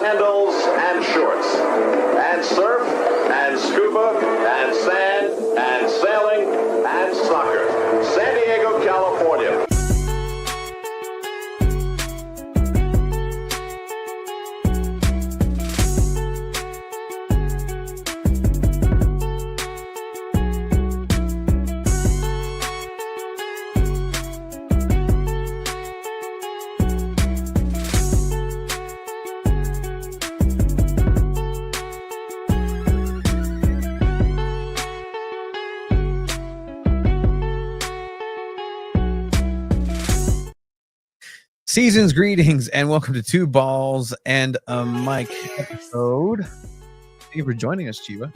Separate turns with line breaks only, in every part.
sandals and shorts, and surf, and scuba, and sand, and sailing, and soccer. San Diego, California.
Season's greetings and welcome to Two Balls and a Mic episode. Thank you for joining us, Chiba.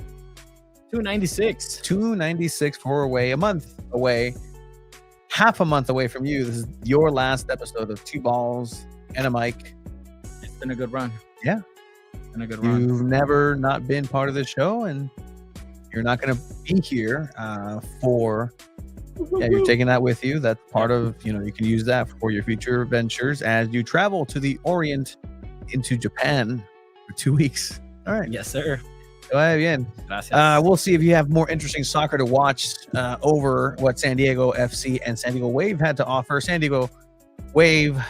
296 for away, a month away, half a month away from you. This is your last episode of Two Balls and a Mic.
It's been a good run.
Yeah.
It's been a good run.
You've never not been part of the show, and you're not going to be here for... Yeah, you're taking that with you. That's part of, you can use that for your future ventures as you travel to the Orient into Japan for 2 weeks. All right.
Yes, sir.
Bien. We'll see if you have more interesting soccer to watch over what San Diego FC and San Diego Wave had to offer. San Diego Wave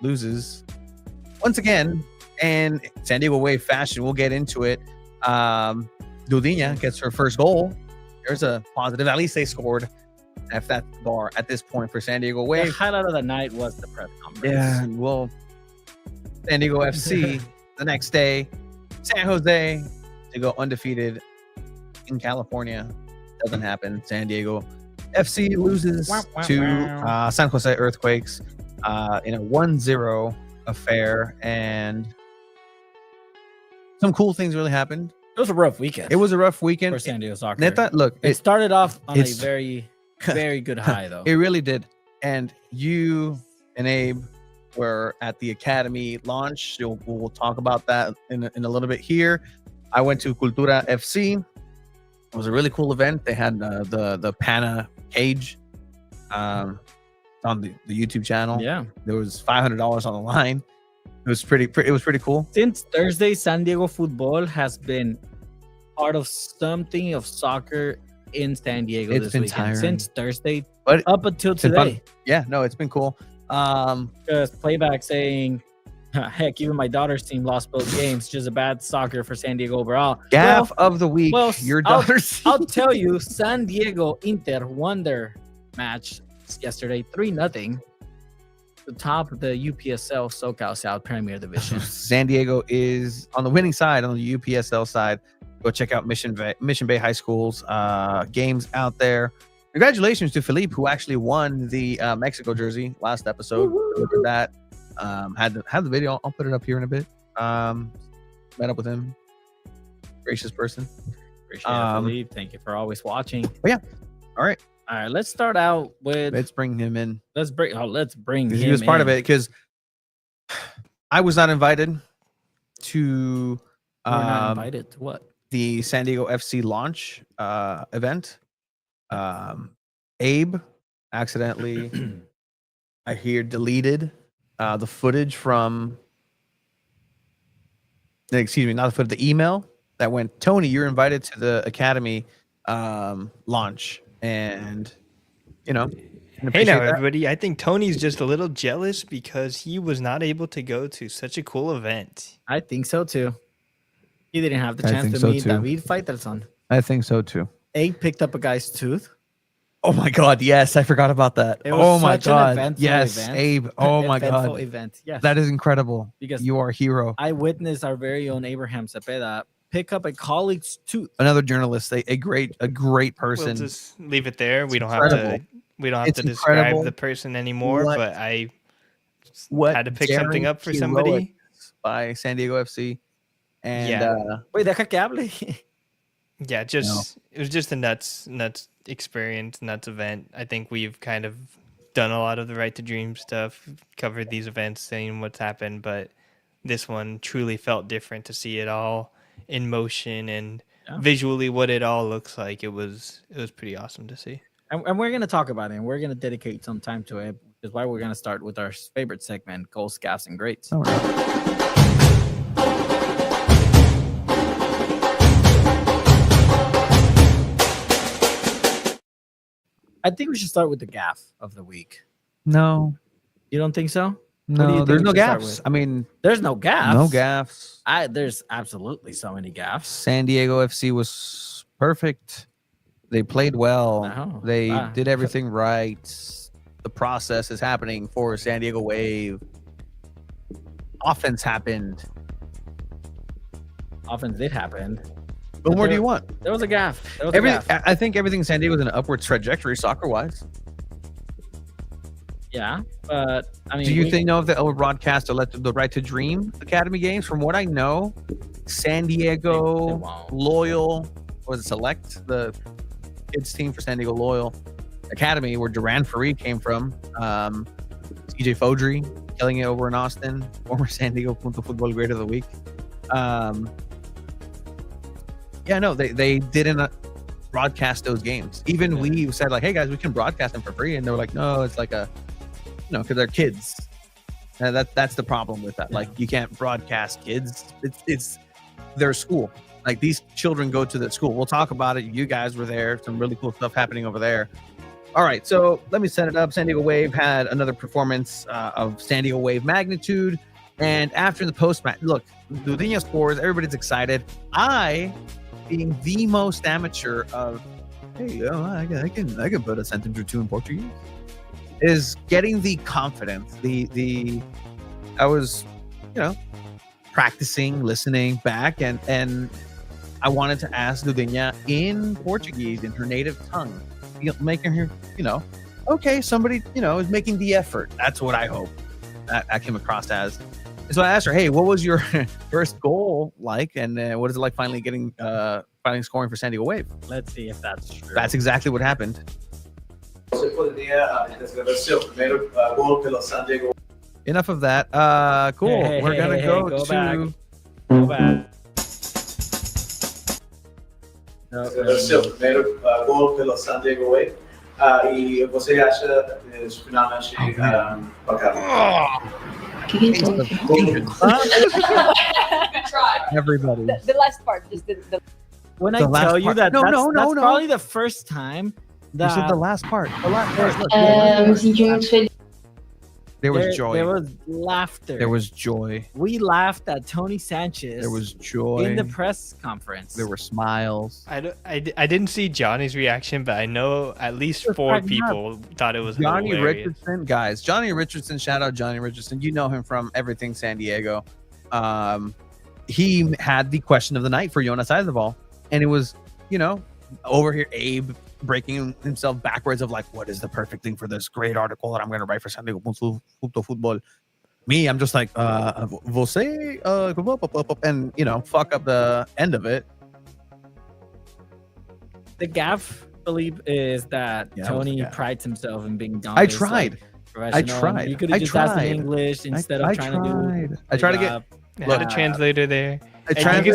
loses once again, and San Diego Wave fashion, we'll get into it. Duah gets her first goal. There's a positive. At least they scored at that bar at this point for San Diego Wave.
The highlight of the night was the press conference.
Yeah, well, San Diego FC the next day, San Jose to go undefeated in California. Doesn't happen. San Diego FC loses to San Jose Earthquakes in a 1-0 affair, and some cool things really happened.
It was a rough weekend.
It was a rough weekend
for San Diego soccer.
Neta, look,
it started off on a very, very good high, though.
It really did. And you and Abe were at the academy launch. We'll talk about that in a little bit here. I went to Cultura FC. It was a really cool event. They had the Pana cage on the YouTube channel.
Yeah,
there was $500 on the line. It was pretty cool.
Since Thursday, SanDiego.Futbol has been part of something of soccer in San Diego this weekend. Tiring. Since Thursday, but up until today.
Yeah, no, it's been cool.
Because playback saying, heck, even my daughter's team lost both games. Just a bad soccer for San Diego overall.
Gaff of the week. Well, your daughter's
I'll tell you, San Diego Inter won their match yesterday 3-0. The top of the UPSL SoCal South Premier Division.
San Diego is on the winning side, on the UPSL side. Go check out Mission Bay High School's games out there. Congratulations to Philippe, who actually won the Mexico jersey last episode. Look at that. Had the video. I'll put it up here in a bit. Met up with him. Gracious person.
Appreciate it, Philippe. Thank you for always watching.
But yeah. All right.
Let's start out with.
Let's bring him in.
Let's bring him.
He was part of it because I was not invited to.
Not invited to what?
The San Diego FC launch event. Abe accidentally, I hear, deleted the footage from. Excuse me, not the footage. The email that went. Tony, you're invited to the academy launch. And
hey now everybody, I think Tony's just a little jealous because he was not able to go to such a cool event.
I think so too. He didn't have the chance to meet David Faitelson.
I think so too.
Abe picked up a guy's tooth.
Oh my god, yes, I forgot about that. Oh my god, yes,
event.
Abe. Oh my god,
event. Yes,
that is incredible. Because you are a hero.
I witnessed our very own Abraham Cepeda pick up a colleague's tooth.
Another journalist, a great person.
We'll just leave it there. We don't have to describe the person anymore. But I had to pick something up for somebody
by San Diego FC. And
wait, deja que hable.
Yeah, it was just a nuts experience, nuts event. I think we've kind of done a lot of the Right to Dream stuff, covered these events, saying what's happened, but this one truly felt different to see it all in motion and visually what it all looks like. It was pretty awesome to see.
And we're going to talk about it, and we're going to dedicate some time to it, which is why we're going to start with our favorite segment, Goals, Gaffes, and Greats.
All right.
I think we should start with the gaff of the week.
No.
You don't think so?
No, there's no gaffes. I mean,
there's no gaffes.
No gaffes.
There's absolutely so many gaffes.
San Diego FC was perfect. They played well. They did everything right. The process is happening for San Diego Wave. Offense happened.
Offense did happen.
What more do you want?
There was a gaff.
I think everything in San Diego is in an upward trajectory soccer-wise.
Yeah, but I mean,
do you think if the broadcast elected the Right to Dream Academy games? From what I know, San Diego Loyal was Select, the kids team for San Diego Loyal Academy, where Duran Farid came from. CJ Fodry killing it over in Austin, former SanDiego.Futbol Great of the Week. They didn't broadcast those games. Even we said like, hey guys, we can broadcast them for free, and they were like, no, it's like because they're kids. And that's the problem with that. Like, you can't broadcast kids. It's their school. Like, these children go to the school. We'll talk about it. You guys were there. Some really cool stuff happening over there. All right, so let me set it up. San Diego Wave had another performance of San Diego Wave magnitude. And after the post-match, look, Dutinha scores. Everybody's excited. I, being the most amateur of, hey, I can put a sentence or two in Portuguese, is getting the confidence. I was, practicing, listening back, and I wanted to ask Dutinha in Portuguese, in her native tongue, making her, okay, somebody, is making the effort. That's what I hope I came across as. And so I asked her, hey, what was your first goal like? And what is it like finally scoring for San Diego Wave?
Let's see if that's true.
That's exactly what happened. Enough of that. Cool. We're going to go to...
Back. Go back.
Seu primeiro gol pelo San Diego Wave. E você acha finalmente bacana?
Everybody.
The last part, just the
when I tell you that, that's probably the first time that
you said the last part. The last part. There was joy.
There was laughter.
There was joy.
We laughed at Tony Sanchez.
There was joy
in the press conference.
There were smiles.
I didn't see Johnny's reaction, but I know at least 4 people thought it was
Johnny
hilarious.
Richardson, guys. Johnny Richardson, shout out Johnny Richardson. You know him from everything San Diego. He had the question of the night for Jonas Eidevall, and it was, over here, Abe breaking himself backwards of like, what is the perfect thing for this great article that I'm going to write for SanDiego.Futbol? Me, I'm just like, você, and fuck up the end of it.
The gaff, Philippe, is that Tony prides himself in being Don.
I tried.
You could have just asked in English instead of trying to do.
I tried to get.
Had a translator there. And you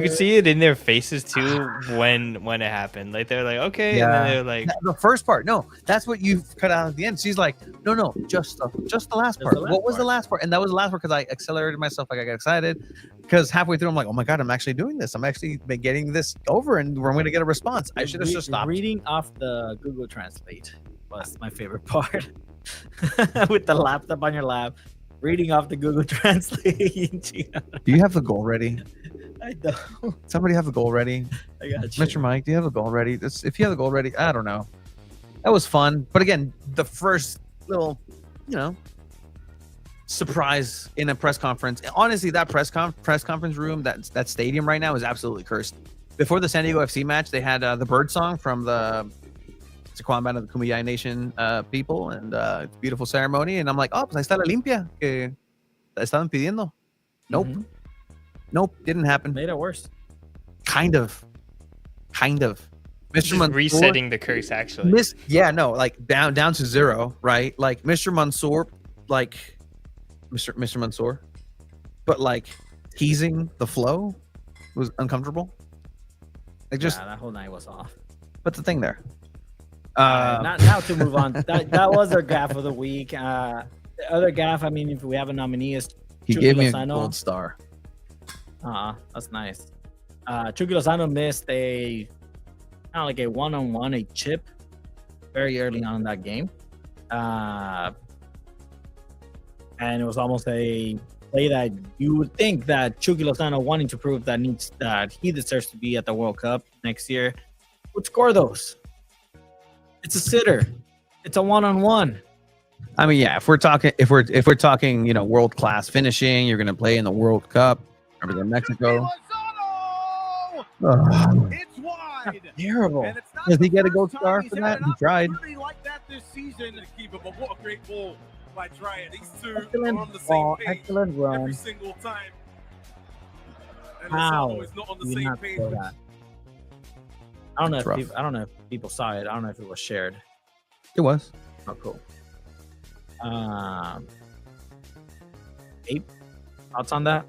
could see it in their faces too when it happened. Like they're like, okay, and then they're like,
the first part. No, that's what you cut out at the end. She's like, no, just the last part. What was the last part? And that was the last part because I accelerated myself. Like I got excited because halfway through I'm like, oh my god, I'm actually doing this. I'm actually getting this over, and we're going to get a response. I should have just stopped.
Reading off the Google Translate was my favorite part. With the laptop on your lap. Reading off the Google Translate.
Do you have the goal ready?
I don't.
Somebody have the goal ready?
I got you.
Mr. Mike, do you have the goal ready? If you have the goal ready, I don't know. That was fun. But again, the first little, surprise in a press conference. Honestly, that press conference room, that stadium right now is absolutely cursed. Before the San Diego FC match, they had the bird song from the Sequan Band of the Kumeyaay Nation people, and it's a beautiful ceremony. And I'm like, oh, pues ahí está la limpia que estaban pidiendo. Nope. Mm-hmm. Nope, didn't happen.
Made it worse.
Kind of.
Mr. Mansour, resetting the curse, actually.
Like down to 0, right? Like Mr. Mansour, like Mr. Mansour, but like teasing the flow was uncomfortable. Like
that whole night was off.
What's the thing there?
Now to move on. That was our gaff of the week. The other gaff, I mean, if we have a nominee, is
he
Chucky
gave me
Lozano.
A gold star.
That's nice. Chucky Lozano missed a 1-on-1, a chip very early on in that game. And it was almost a play that you would think that Chucky Lozano, wanting to prove that he deserves to be at the World Cup next year, would score those. It's a sitter. It's a one-on-one.
I mean, yeah, if we're talking, world class finishing, you're going to play in the World Cup. Remember Mexico?
It's wide.
Terrible.
Does he get a gold star for that? He tried.
Like that this season to keep it, but what a great goal by Dreyer. These two
Excellent
are on the
ball,
same page
excellent run.
every single time. And
How
Lozano is not on the
do you
same
not
page.
score that? I don't know if people saw it. I don't know if it was shared.
It was.
Oh, cool. Abe, thoughts on that?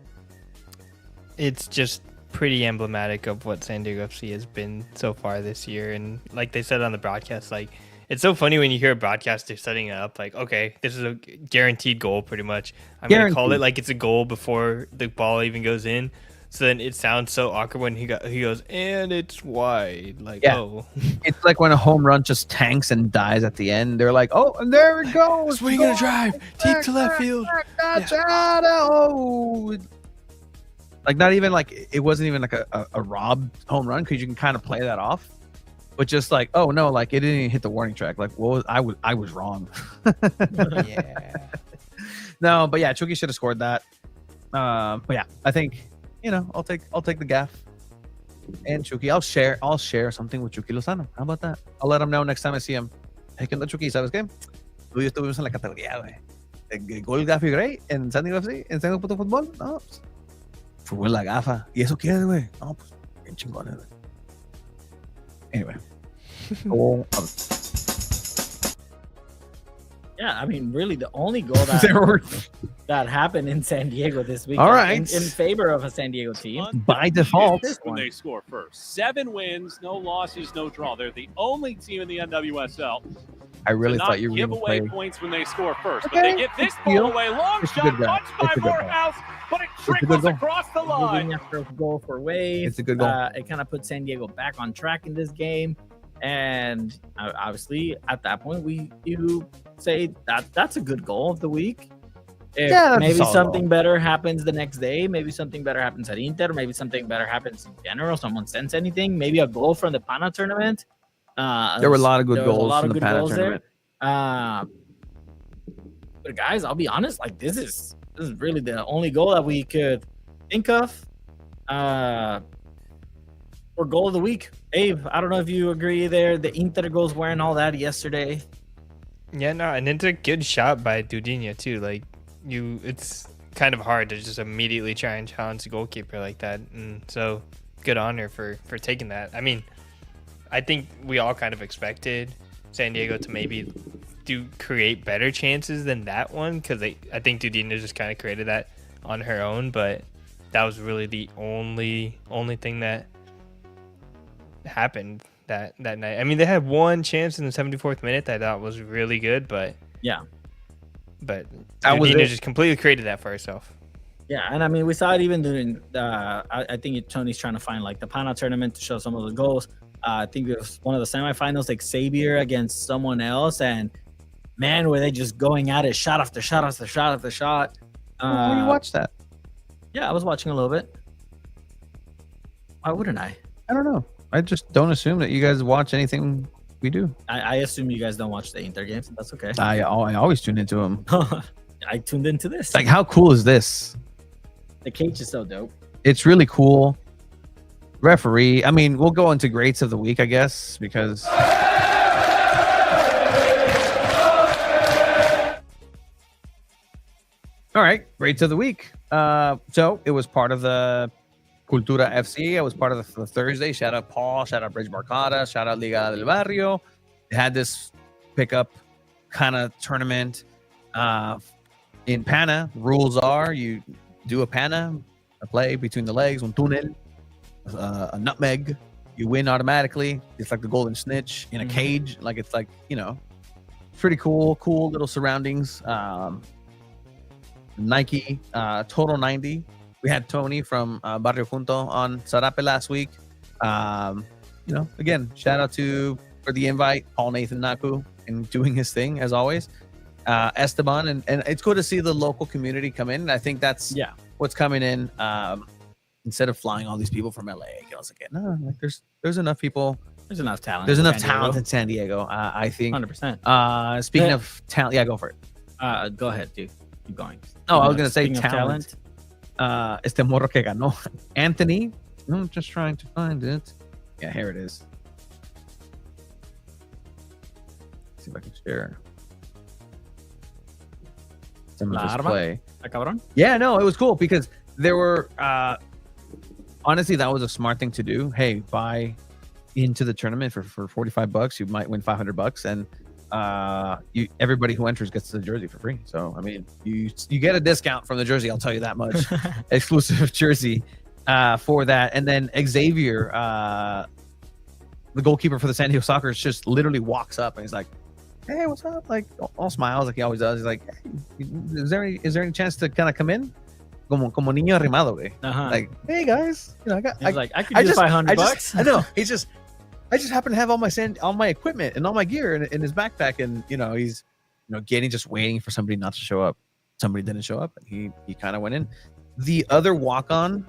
It's just pretty emblematic of what San Diego FC has been so far this year. And like they said on the broadcast, like it's so funny when you hear a broadcaster setting it up like, okay, this is a guaranteed goal pretty much. I'm going to call it like it's a goal before the ball even goes in. So then it sounds so awkward when he goes, and it's wide. Like,
yeah.
Oh.
It's like when a home run just tanks and dies at the end. They're like, oh, and there it goes.
Swing and a drive. Deep to left field.
Oh. Like, not even like, it wasn't even like a robbed home run because you can kind of play that off. But just like, oh, no, like it didn't even hit the warning track. Like, I was wrong.
Yeah.
No, but yeah, Chucky should have scored that. But yeah, I think, I'll take the gaff and Chucky. I'll share something with Chucky Lozano. How about that? I'll let him know next time I see him. Hey, ¿qué onda, Chucky? ¿Sabes qué? Tú y yo estuvimos en la categoría, güey. El gol gaff y Gray en SanDiego.FC, en SanDiego.Futbol. No, pues, fue la gafa. ¿Y eso qué es, güey? No, pues, bien chingones, güey. Anyway.
Yeah, I mean, really, the only goal that happened in San Diego this week,
all right,
in favor of a San Diego team
by default,
when they score first. 7 wins, no losses, no draw. They're the only team in the NWSL.
I really thought you were
going to give away points when they score first, but they get this ball away. Long shot, punched by Morehouse, but it trickles across the line.
After a goal for Wave,
it's a good goal.
It kind of put San Diego back on track in this game, and obviously at that point, you say that's a good goal of the week. If maybe something better happens the next day, maybe something better happens at Inter, maybe something better happens in general, someone sends anything, maybe a goal from the Pana tournament.
There were a lot of good goals from the Pana tournament.
But guys, I'll be honest, like this is really the only goal that we could think of for goal of the week. Abe, I don't know if you agree there. The Inter goals weren't all that yesterday.
Yeah, no, and it's a good shot by Dudinha too. Like it's kind of hard to just immediately try and challenge the goalkeeper like that. And so good on her for taking that. I mean, I think we all kind of expected San Diego to maybe create better chances than that one because I think Dudinha just kind of created that on her own, but that was really the only thing that happened that night. I mean, they had one chance in the 74th minute that I thought was really good, but Dudinha just completely created that for herself.
Yeah, and I mean, we saw it even during I think Tony's trying to find like the Pana tournament to show some of the goals. I think it was one of the semifinals, like Xavier against someone else, and man, were they just going at it, shot after shot after shot after shot.
Where you watch that?
Yeah, I was watching a little bit. Why wouldn't I?
I don't know. I just don't assume that you guys watch anything we do.
I assume you guys don't watch the Inter games. That's okay.
I always tune into them.
I tuned into this.
Like, how cool is this?
The cage is so dope.
It's really cool. Referee. I mean, we'll go into greats of the week, I guess, because all right, greats of the week. So it was part of the Cultura FC. I was part of the Thursday. Shout out Paul. Shout out Bridge Barcada. Shout out Liga del Barrio. They had this pickup kind of tournament in Pana. Rules are you do a Pana, a play between the legs, un túnel, a nutmeg. You win automatically. It's like the golden snitch in a cage. Like it's like, pretty cool little surroundings. Nike Total 90. We had Tony from Barrio Junto on Sarape last week. Again, shout out to for the invite. Paul Nathan Naku and doing his thing as always. Esteban, and it's cool to see the local community come in. I think that's what's coming in. Instead of flying all these people from LA, I was like, no, like there's enough people.
There's enough talent.
There's enough talent in San Diego. I think
100%.
Speaking of talent, go for it.
Go ahead, dude. Keep going.
Oh, I was gonna say talent. Este morro que ganó, Anthony. I'm just trying to find it. Yeah, here it is. Let's see if I can share some of his play. Yeah, no, it was cool because there were. Honestly, that was a smart thing to do. Hey, buy into the tournament for $45. You might win $500, and everybody who enters gets the jersey for free. So I mean, you get a discount from the jersey. I'll tell you that much. Exclusive jersey for that. And then Xavier, the goalkeeper for the San Diego Soccer, just literally walks up and he's like, "Hey, what's up?" Like all smiles like he always does. He's like, "Hey, is there any chance to kind of come in?" Como niño arrimado, güey. Like, hey guys, I
could use $500.
I know. I just happen to have all my equipment and all my gear in his backpack, and he's getting just waiting for somebody not to show up. Somebody didn't show up, and he kind of went in. The other walk-on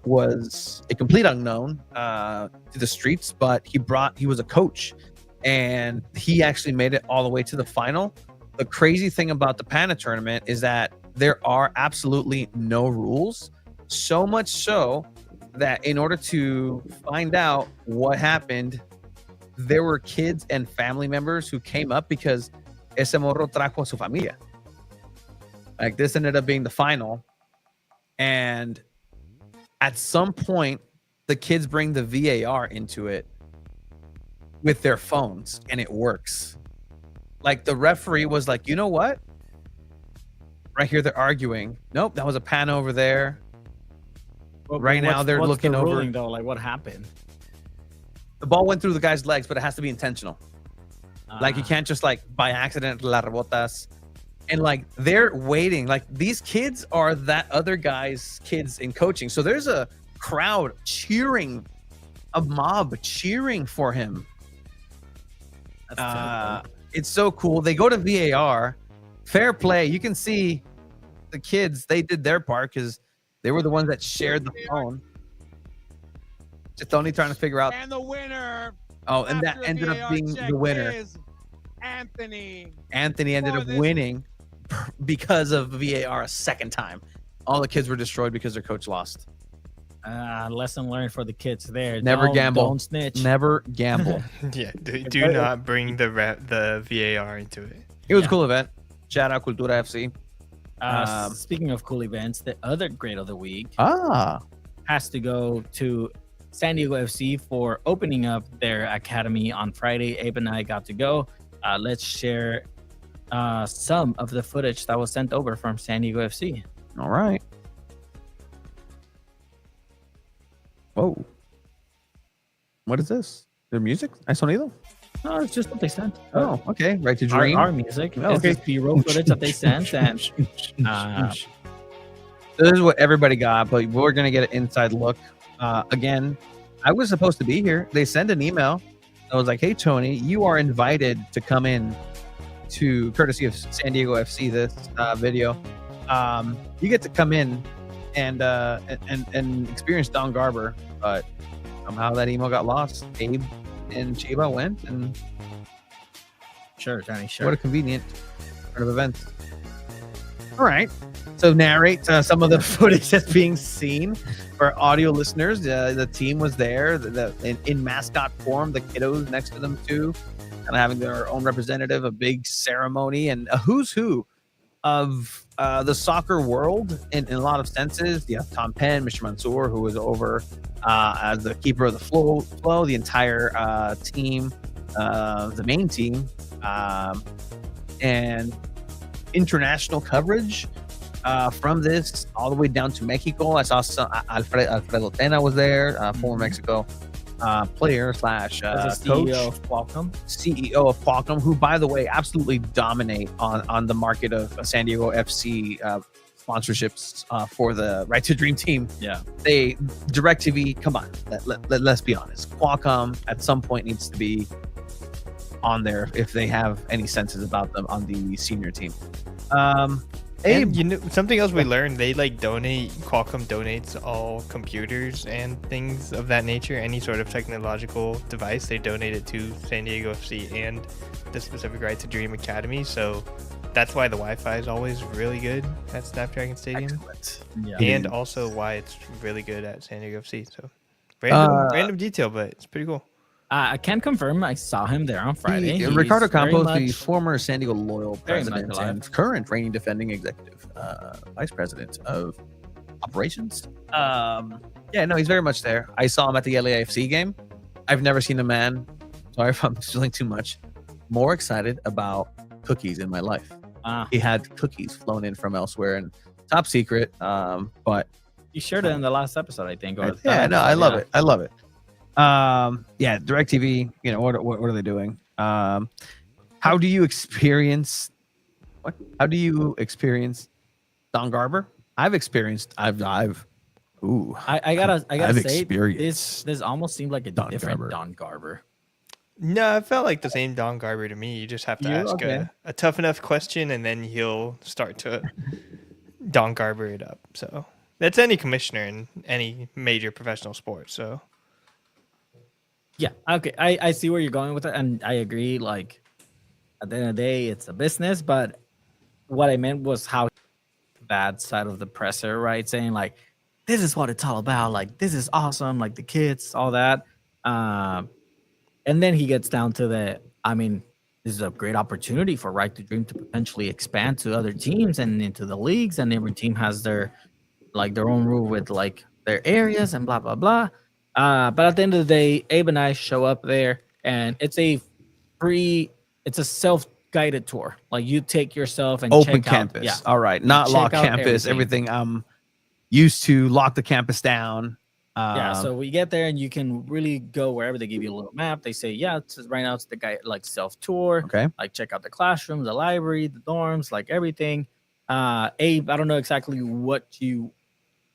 was a complete unknown to the streets, but he was a coach, and he actually made it all the way to the final. The crazy thing about the PANA tournament is that there are absolutely no rules, so much so that in order to find out what happened, there were kids and family members who came up because ese morro trajo a su familia. Like, this ended up being the final, and at some point, the kids bring the VAR into it with their phones, and it works. Like, the referee was like, you know what? Right here, they're arguing. Nope, that was a pan over there.
Well,
right now, they're looking
the
over.
Ruling, though? Like, what happened?
The ball went through the guy's legs, but it has to be intentional. Like, you can't just, like, by accident, la rebotas. And, like, they're waiting. Like, these kids are that other guy's kids in coaching. So there's a crowd cheering, a mob cheering for him.
That's
it's so cool. They go to VAR. Fair play. You can see the kids, they did their part because they were the ones that shared the phone. Just only trying to figure out.
And the winner.
Oh, and that ended up being the winner.
Anthony.
Anthony ended up winning because of VAR a second time. All the kids were destroyed because their coach lost.
Lesson learned for the kids there.
Never gamble.
Don't snitch.
Never gamble.
Yeah, do not bring the VAR into it.
It was a cool event. Shout out Cultura FC.
Speaking of cool events, the other great of the week
has
to go to San Diego FC for opening up their academy on Friday. Abe and I got to go. Let's share some of the footage that was sent over from San Diego FC.
All right. Whoa. What is this? Their music? ¿Hay sonido?
No, it's just what they sent.
Oh, okay. Right to Dream.
Our music.
Oh, okay.
It's B-roll footage that they sent. And
this is what everybody got, but we're going to get an inside look. Again, I was supposed to be here. They sent an email. I was like, hey, Tony, you are invited to come in to, courtesy of San Diego FC, this video. You get to come in and experience Don Garber, but somehow that email got lost. Abe and Chiba went, and
sure, Johnny, sure.
What a convenient part of events. All right, so narrate some of the footage that's being seen for audio listeners. The team was there, in mascot form, the kiddos next to them too, and having their own representative, a big ceremony, and a who's who of the soccer world in a lot of senses. You have Tom Penn, Mr. Mansour, who was over as the keeper of the flow, the entire team, the main team, and international coverage from this all the way down to Mexico. I saw Alfredo Tena was there, former Mexico player / coach,
CEO of
Qualcomm, who, by the way, absolutely dominate on the market of San Diego FC sponsorships for the Right to Dream team.
Yeah,
DirecTV, come on, let's be honest. Qualcomm at some point needs to be on there if they have any senses about them on the senior team.
And you know something else we learned, they like Qualcomm donates all computers and things of that nature, any sort of technological device, they donate it to San Diego FC and the specific right to Dream Academy. So that's why the Wi-Fi is always really good at Snapdragon Stadium.
Yeah.
And also why it's really good at San Diego FC. So random detail, but it's pretty cool.
I can confirm I saw him there on Friday.
Ricardo Campos, the former San Diego Loyal president and current reigning defending executive vice president of operations. He's very much there. I saw him at the LAFC game. I've never seen a man, sorry if I'm spilling too much, more excited about cookies in my life. He had cookies flown in from elsewhere and top secret. But
you shared it in the last episode, I think.
I love it. I love it. DirecTV, what are they doing? How do you experience Don Garber? I gotta say this almost seemed like a different Don Garber.
No, it felt like the same Don Garber to me. You just have to ask a tough enough question and then he'll start to Don Garber it up. So that's any commissioner in any major professional sport. So
yeah, okay. I see where you're going with it, and I agree. Like, at the end of the day, it's a business, but what I meant was how bad side of the presser, right? Saying, like, this is what it's all about. Like, this is awesome. Like, the kids, all that. And then he gets down to this is a great opportunity for Right to Dream to potentially expand to other teams and into the leagues, and every team has their own rule with, like, their areas and blah, blah, blah. But at the end of the day, Abe and I show up there, and it's a self-guided tour. Like, you take yourself and
open
check
campus.
Out,
all right, not lock campus. Everything I'm used to, lock the campus down.
So we get there, and you can really go wherever. They give you a little map. They say, right now it's the guy like self-tour.
Okay,
like check out the classroom, the library, the dorms, like everything. Abe, I don't know exactly what you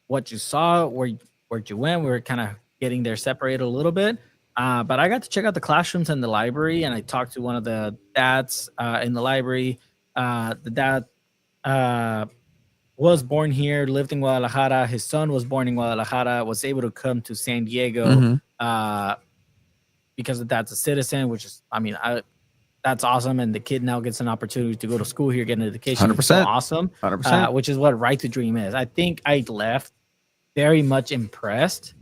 saw, where you went. We were kind of getting there separated a little bit. But I got to check out the classrooms and the library, and I talked to one of the dads in the library. The dad was born here, lived in Guadalajara. His son was born in Guadalajara, was able to come to San Diego because the dad's a citizen, which is, that's awesome. And the kid now gets an opportunity to go to school here, get an education.
100%.
So awesome.
100%.
Which is what Right to Dream is. I think I left very much impressed,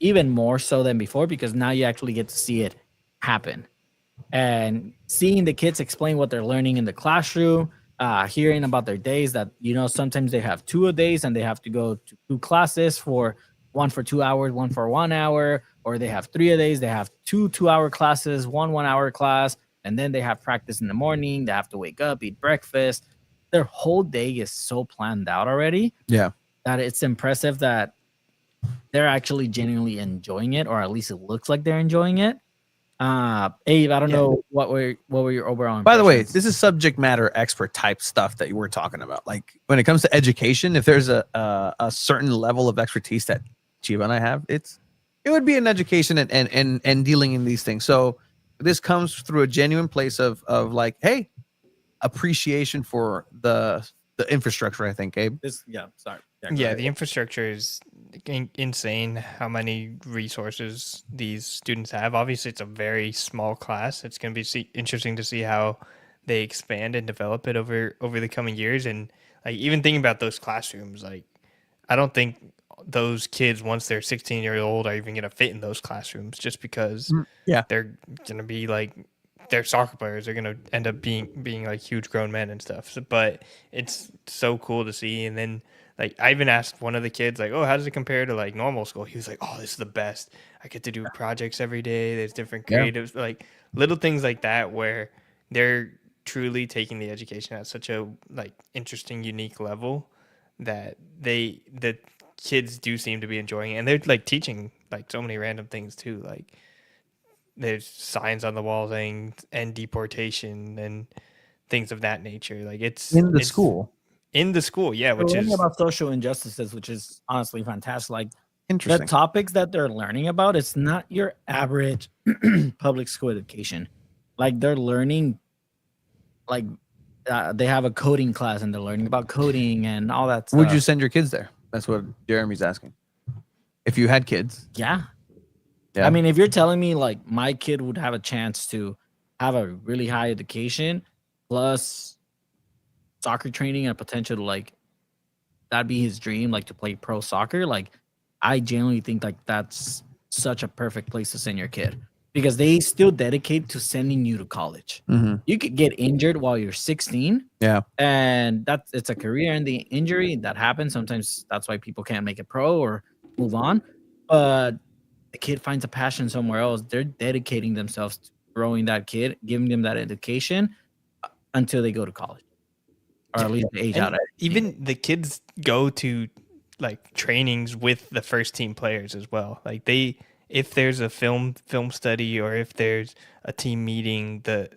even more so than before, because now you actually get to see it happen. And seeing the kids explain what they're learning in the classroom, hearing about their days that, sometimes they have 2 days and they have to go to 2 classes, one for 2 hours, one for 1 hour, or they have 3 days, they have 2 2-hour classes, 1 1-hour class, and then they have practice in the morning. They have to wake up, eat breakfast. Their whole day is so planned out already.
Yeah.
That it's impressive that they're actually genuinely enjoying it, or at least it looks like they're enjoying it. Abe, I don't know what were your overall impressions?
By the way, this is subject matter expert type stuff that you were talking about. Like, when it comes to education, if there's a certain level of expertise that Chiva and I have, it would be in education and dealing in these things. So this comes through a genuine place of like, hey, appreciation for the infrastructure, I think, Abe.
The infrastructure is insane, how many resources these students have. Obviously, it's a very small class. It's going to be interesting to see how they expand and develop it over the coming years. And like, even thinking about those classrooms, like, I don't think those kids, once they're 16 years old, are even going to fit in those classrooms, just because they're going to be like, they're soccer players. They're going to end up being like huge grown men and stuff. But it's so cool to see. And then, like, I even asked one of the kids, like, oh, how does it compare to like normal school? He was like, oh, this is the best. I get to do projects every day. There's different creatives, like little things like that, where they're truly taking the education at such a like interesting, unique level that the kids do seem to be enjoying it. And they're like teaching like so many random things too. Like, there's signs on the wall saying end deportation and things of that nature. Like, it's
in the school.
In the school, yeah, which is
about social injustices, which is honestly fantastic. Like,
interesting.
The topics that they're learning about, it's not your average public school education. like they're learning, like they have a coding class and they're learning about coding and all that stuff.
Would you send your kids there? That's what Jeremy's asking. If you had kids.
Yeah.
Yeah.
I mean, if you're telling me like my kid would have a chance to have a really high education plus soccer training and potential to like that'd be his dream, like to play pro soccer, like I genuinely think like that's such a perfect place to send your kid because they still dedicate to sending you to college. You could get injured while you're 16.
Yeah.
And it's a career-ending injury that happens. Sometimes that's why people can't make it pro or move on. But the kid finds a passion somewhere else. They're dedicating themselves to growing that kid, giving them that education until they go to college. Or at least they age out.
Even the kids go to like trainings with the first team players as well. Like if there's a film study or if there's a team meeting, the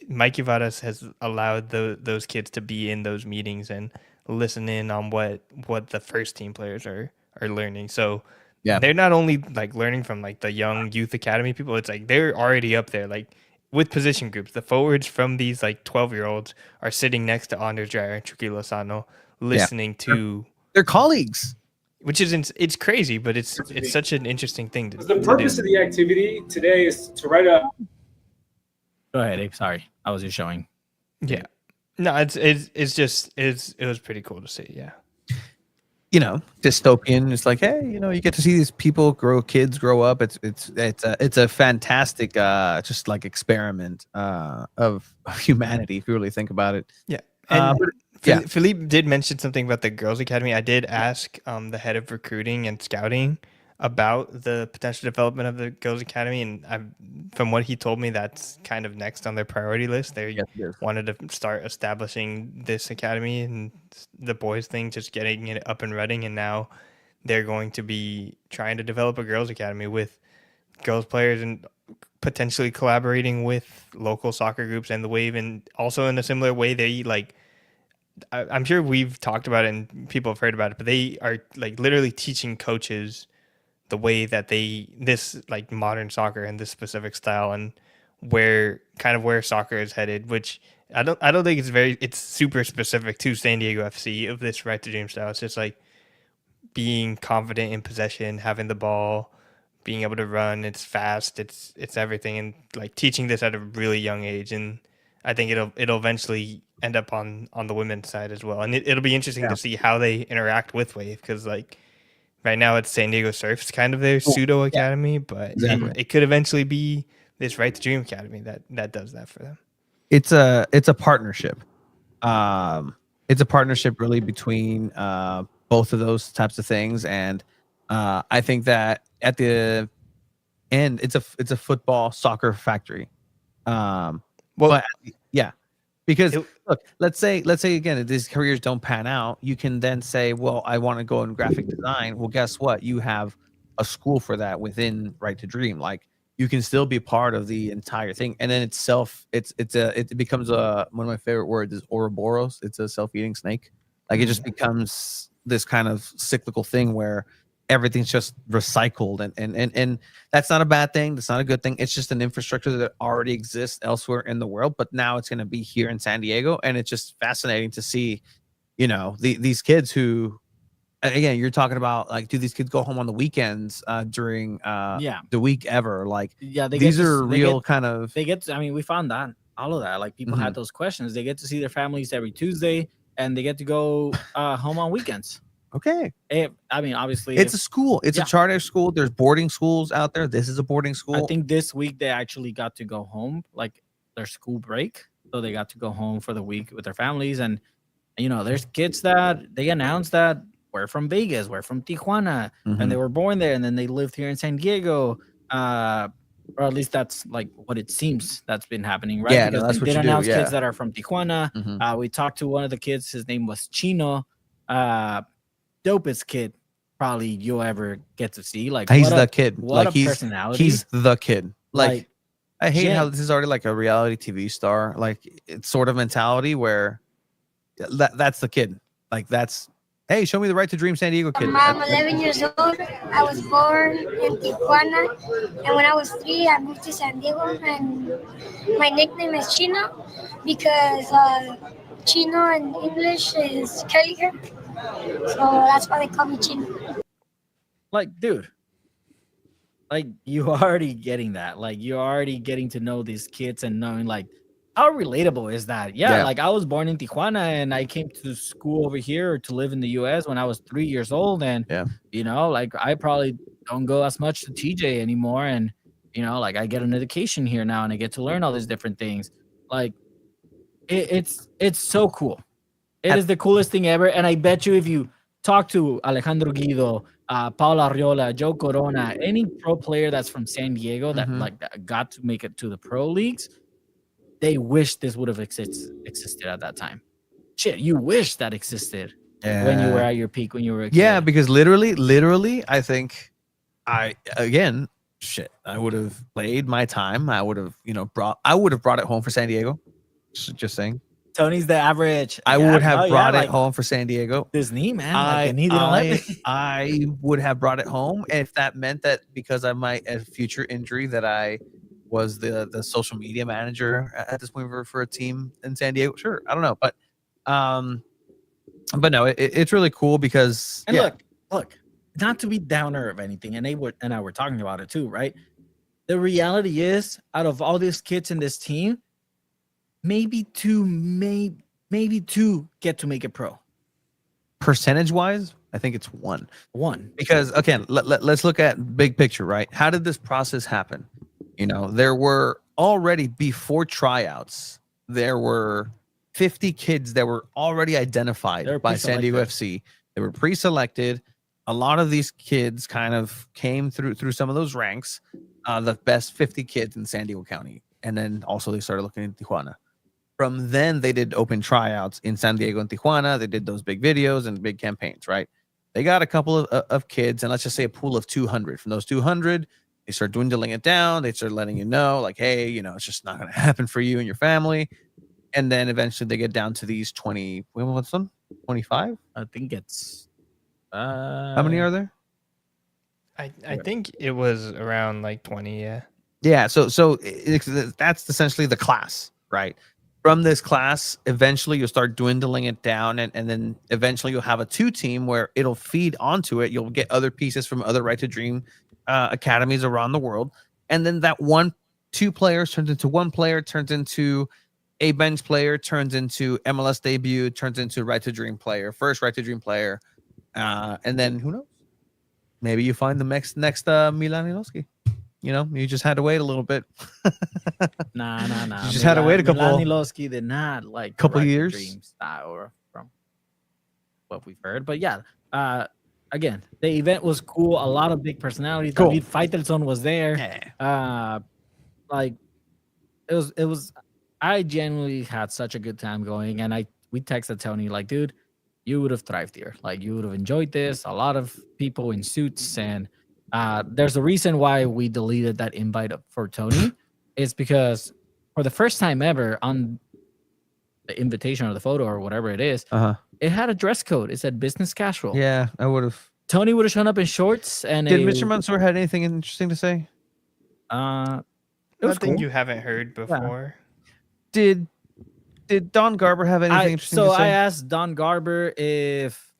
Mikey Vadas has allowed those kids to be in those meetings and listen in on what the first team players are learning. So yeah, they're not only like learning from like the young youth academy people, it's like they're already up there like with position groups. The forwards from these like 12-year-olds are sitting next to Andre Dreyer and Chucky Lozano listening to
their colleagues.
Which is it's crazy, but it's such an interesting thing to do.
The purpose of the activity today is to write up.
Go ahead, Abe. Sorry, I was just showing.
Yeah, no, it was pretty cool to see. Yeah,
you know, dystopian. It's like, hey, you know, you get to see these kids grow up. It's a fantastic just like experiment of humanity if you really think about it.
Yeah, and Philippe did mention something about the Girls Academy. I did ask the head of recruiting and scouting about the potential development of the Girls Academy, and from what he told me, that's kind of next on their priority list. They wanted to start establishing this academy and the boys thing, just getting it up and running, and now they're going to be trying to develop a Girls Academy with girls players and potentially collaborating with local soccer groups and the Wave, and also in a similar way they like. I'm sure we've talked about it and people have heard about it, but they are like literally teaching coaches the way that this like modern soccer and this specific style and where soccer is headed, which I don't think it's super specific to SanDiego FC of this right to dream style. It's just like being confident in possession, having the ball, being able to run. It's fast. It's everything. And like teaching this at a really young age. And I think it'll eventually end up on the women's side as well. And it'll be interesting to see how they interact with Wave, because like right now it's SanDiego Surf's kind of their pseudo academy, but it could eventually be this Right to Dream Academy that does that for them.
It's a partnership. It's a partnership really between both of those types of things, and I think that at the end it's a football soccer factory. Because look, let's say again, if these careers don't pan out, you can then say, well, I want to go in graphic design. Well, guess what? You have a school for that within Right to Dream. Like you can still be part of the entire thing, and then it becomes one of my favorite words is Ouroboros. It's a self-eating snake. Like it just becomes this kind of cyclical thing where everything's just recycled, and that's not a bad thing. That's not a good thing. It's just an infrastructure that already exists elsewhere in the world, but now it's going to be here in San Diego, and it's just fascinating to see, you know, these kids who, again, you're talking about like, do these kids go home on the weekends during the week ever? Like, these are real kind of.
They get. I mean, we found that all of that. Like people had those questions. They get to see their families every Tuesday, and they get to go home on weekends.
Okay.
I mean, obviously,
it's a school. It's a charter school. There's boarding schools out there. This is a boarding school.
I think this week they actually got to go home, like their school break. So they got to go home for the week with their families. And, you know, there's kids that they announced that we're from Vegas, we're from Tijuana, and they were born there. And then they lived here in San Diego. Or at least that's like what it seems that's been happening, right?
Yeah,
because
that's
they
what
did
you
announce
do,
kids that are from Tijuana. We talked to one of the kids. His name was Chino. Dopest kid probably you'll ever get to see. Like
he's the kid.
What
like
a personality.
He's the kid. Like I hate how this is already like a reality TV star. Like it's sort of mentality where that's the kid. Like that's Hey, show me the Right to Dream San Diego kid.
I'm 11 years old. I was born in Tijuana, and when I was 3, I moved to San Diego, and my nickname is Chino because Chino in English is curly hair, so that's why they call me Chino.
Like, dude, like you already getting that. Like you're already getting to know these kids and knowing like how relatable is that? Yeah, like I was born in Tijuana and I came to school over here to live in the US when I was 3 years old. And you know, like I probably don't go as much to TJ anymore. And you know, like I get an education here now and I get to learn all these different things. Like it's so cool. It is the coolest thing ever. And I bet you if you talk to Alejandro Guido, Paula Arriola, Joe Corona, any pro player that's from San Diego that like that got to make it to the pro leagues, they wish this would have existed at that time. Shit, you wish that existed when you were at your peak, when you were a kid.
Yeah, because literally, I think I would have played my time. I would have, brought it home for San Diego. Just saying.
Tony's the average.
I would have brought it home for San Diego.
Disney, man.
I would have brought it home if that meant that because of my future injury that I was the social media manager at this point for a team in San Diego. Sure, I don't know, but no, it's really cool because
look, not to be downer of anything, and I were talking about it too, right? The reality is, out of all these kids in this team, maybe two get to make it pro.
Percentage wise, I think it's one. Because again, let's look at big picture, right? How did this process happen? There were already before tryouts, there were 50 kids that were already identified by San Diego FC. They were pre-selected. A lot of these kids kind of came through some of those ranks, the best 50 kids in San Diego County. And then also they started looking in Tijuana. From then, they did open tryouts in San Diego and Tijuana. They did those big videos and big campaigns, right? They got a couple of kids, and let's just say a pool of 200. From those 200, they start dwindling it down. They start letting you know, like, hey, it's just not going to happen for you and your family. And then eventually they get down to these 20. What's them? 25?
I think it's.
How many are there?
I think it was around like 20. Yeah.
Yeah. So that's essentially the class, right? From this class, eventually you'll start dwindling it down, and then eventually you'll have a 2 team where it'll feed onto it. You'll get other pieces from other Right to Dream academies around the world, and then that 2 players turns into 1 player, turns into a bench player, turns into MLS debut, turns into Right to Dream player, first Right to Dream player, and then who knows? Maybe you find the next Milan Iloski. You just had to wait a little bit.
Nah.
You just had to wait a couple.
Milanilovsky did not like
couple years.
Dream style, from what we've heard, but yeah. Again, the event was cool. A lot of big personalities.
Cool.
David Feitelson was there. Like it was. I genuinely had such a good time going, and we texted Tony like, dude, you would have thrived here. Like you would have enjoyed this. A lot of people in suits and. There's a reason why we deleted that invite for Tony. It's because for the first time ever on the invitation or the photo or whatever it is, it had a dress code. It said business casual.
Yeah, I would have.
Tony would have shown up in shorts. And
did Mr. Mansour had anything interesting to say?
Nothing you haven't heard before.
Yeah. Did Don Garber have anything interesting to say?
So I asked Don Garber if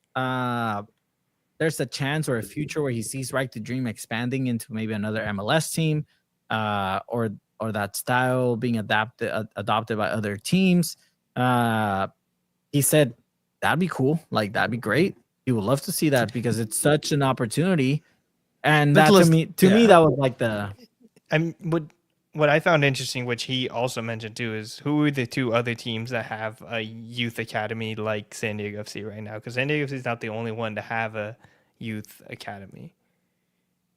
there's a chance or a future where he sees Right to Dream expanding into maybe another MLS team, or that style being adopted by other teams. He said that'd be cool, like that'd be great. He would love to see that because it's such an opportunity, and that to me that was like the.
What I found interesting, which he also mentioned too, is who are the 2 other teams that have a youth academy like San Diego FC right now? Because San Diego FC is not the only one to have a youth academy.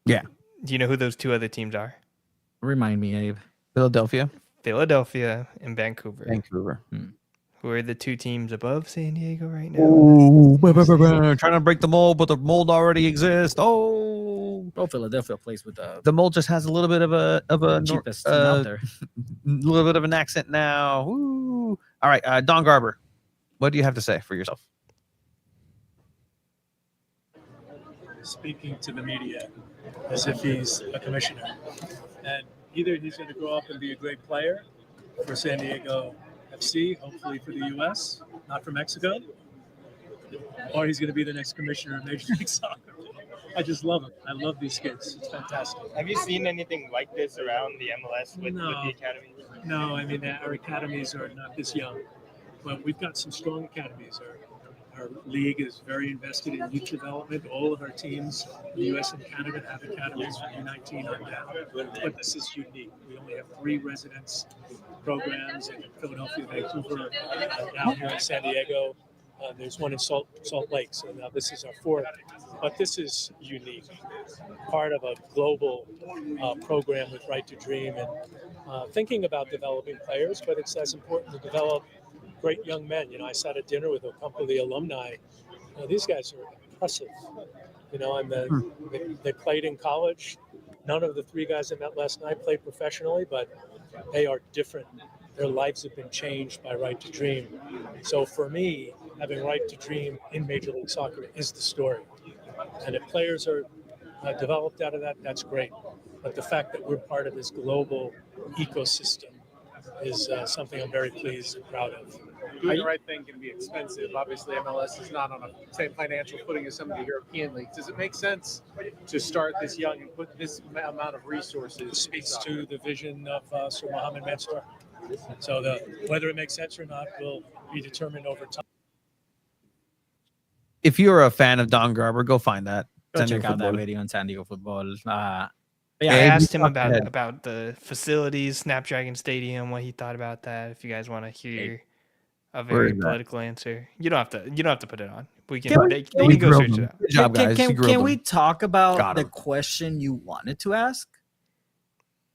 Yeah.
Do you know who those 2 other teams are?
Remind me, Abe.
Philadelphia
and Vancouver. Who are the 2 teams above San Diego right now?
Ooh, trying to break the mold, but the mold already exists.
Philadelphia plays with
the mold just has a little bit of a
cheapest out there.
little bit of an accent now. Ooh. All right, Don Garber, what do you have to say for yourself?
speaking to the media as if he's a commissioner. And either he's going to grow up and be a great player for San Diego FC, hopefully for the U.S., not for Mexico, or he's going to be the next commissioner of Major League Soccer. I just love it. I love these kids. It's fantastic.
Have you seen anything like this around the MLS with the academy?
No, I mean, our academies are not this young, but we've got some strong academies. Our league is very invested in youth development. All of our teams in the U.S. and Canada have academies from U19 on down. But this is unique. We only have 3 residence programs in Philadelphia, Vancouver, down here in San Diego. There's one in Salt Lake, so now this is our 4th. But this is unique, part of a global program with Right to Dream and thinking about developing players, but it's as important to develop great young men. I sat at dinner with a couple of the alumni. These guys are impressive. And they played in college. None of the 3 guys I met last night played professionally, but they are different. Their lives have been changed by Right to Dream. So for me, having Right to Dream in Major League Soccer is the story. And if players are developed out of that, that's great. But the fact that we're part of this global ecosystem is something I'm very pleased and proud of.
Doing the right thing can be expensive. Obviously, MLS is not on a same financial footing as some of the European leagues. Does it make sense to start this young and put this amount of resources?
It speaks to the vision of Sir Mohammed Mansour. So whether it makes sense or not will be determined over time.
If you're a fan of Don Garber, go find that.
Go check out that video on SanDiego.Futbol.
I asked him about the facilities, Snapdragon Stadium, what he thought about that. If you guys want to hear a very political answer, you don't have to put it on. We can. They can go search it out.
Good job, guys.
Can we talk about the question you wanted to ask,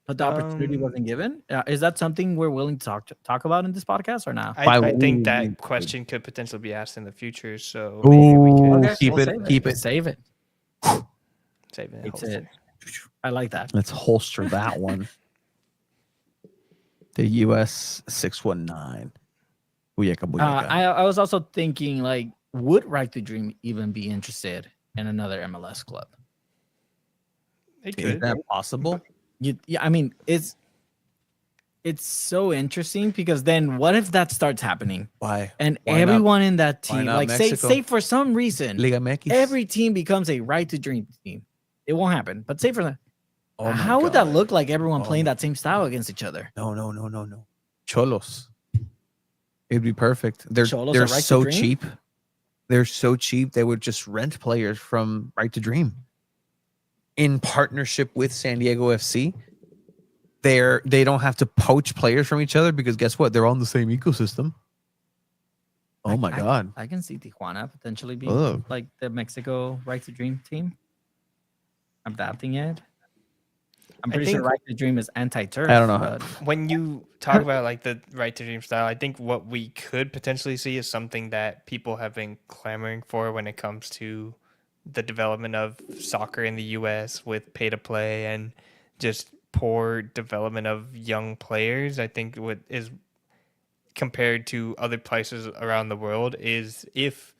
but the opportunity wasn't given? Is that something we're willing to talk about in this podcast or not?
I think that question could potentially be asked in the future. So
maybe we can keep it.
Save it.
Save it.
It's it. I like that.
Let's holster that one. The US 619.
I was also thinking, would Right to Dream even be interested in another MLS club?
Is that possible?
Yeah, I mean, it's so interesting because then what if that starts happening?
Why?
And everyone in that team, say for some reason,
Liga MX?
every team becomes a Right to Dream team. It won't happen. But say for that,
how
would that look like everyone playing that same style against each other?
No. Cholos. It'd be perfect. They're
Right
so cheap. They're so cheap. They would just rent players from Right to Dream in partnership with San Diego FC. They don't have to poach players from each other because guess what? They're all in the same ecosystem. Oh my God.
I can see Tijuana potentially being like the Mexico Right to Dream team. Adapting it. I'm pretty sure Right to Dream is anti-turf.
I don't know.
When you talk about the Right to Dream style, I think what we could potentially see is something that people have been clamoring for when it comes to the development of soccer in the U.S. with pay to play and just poor development of young players. I think what is compared to other places around the world is if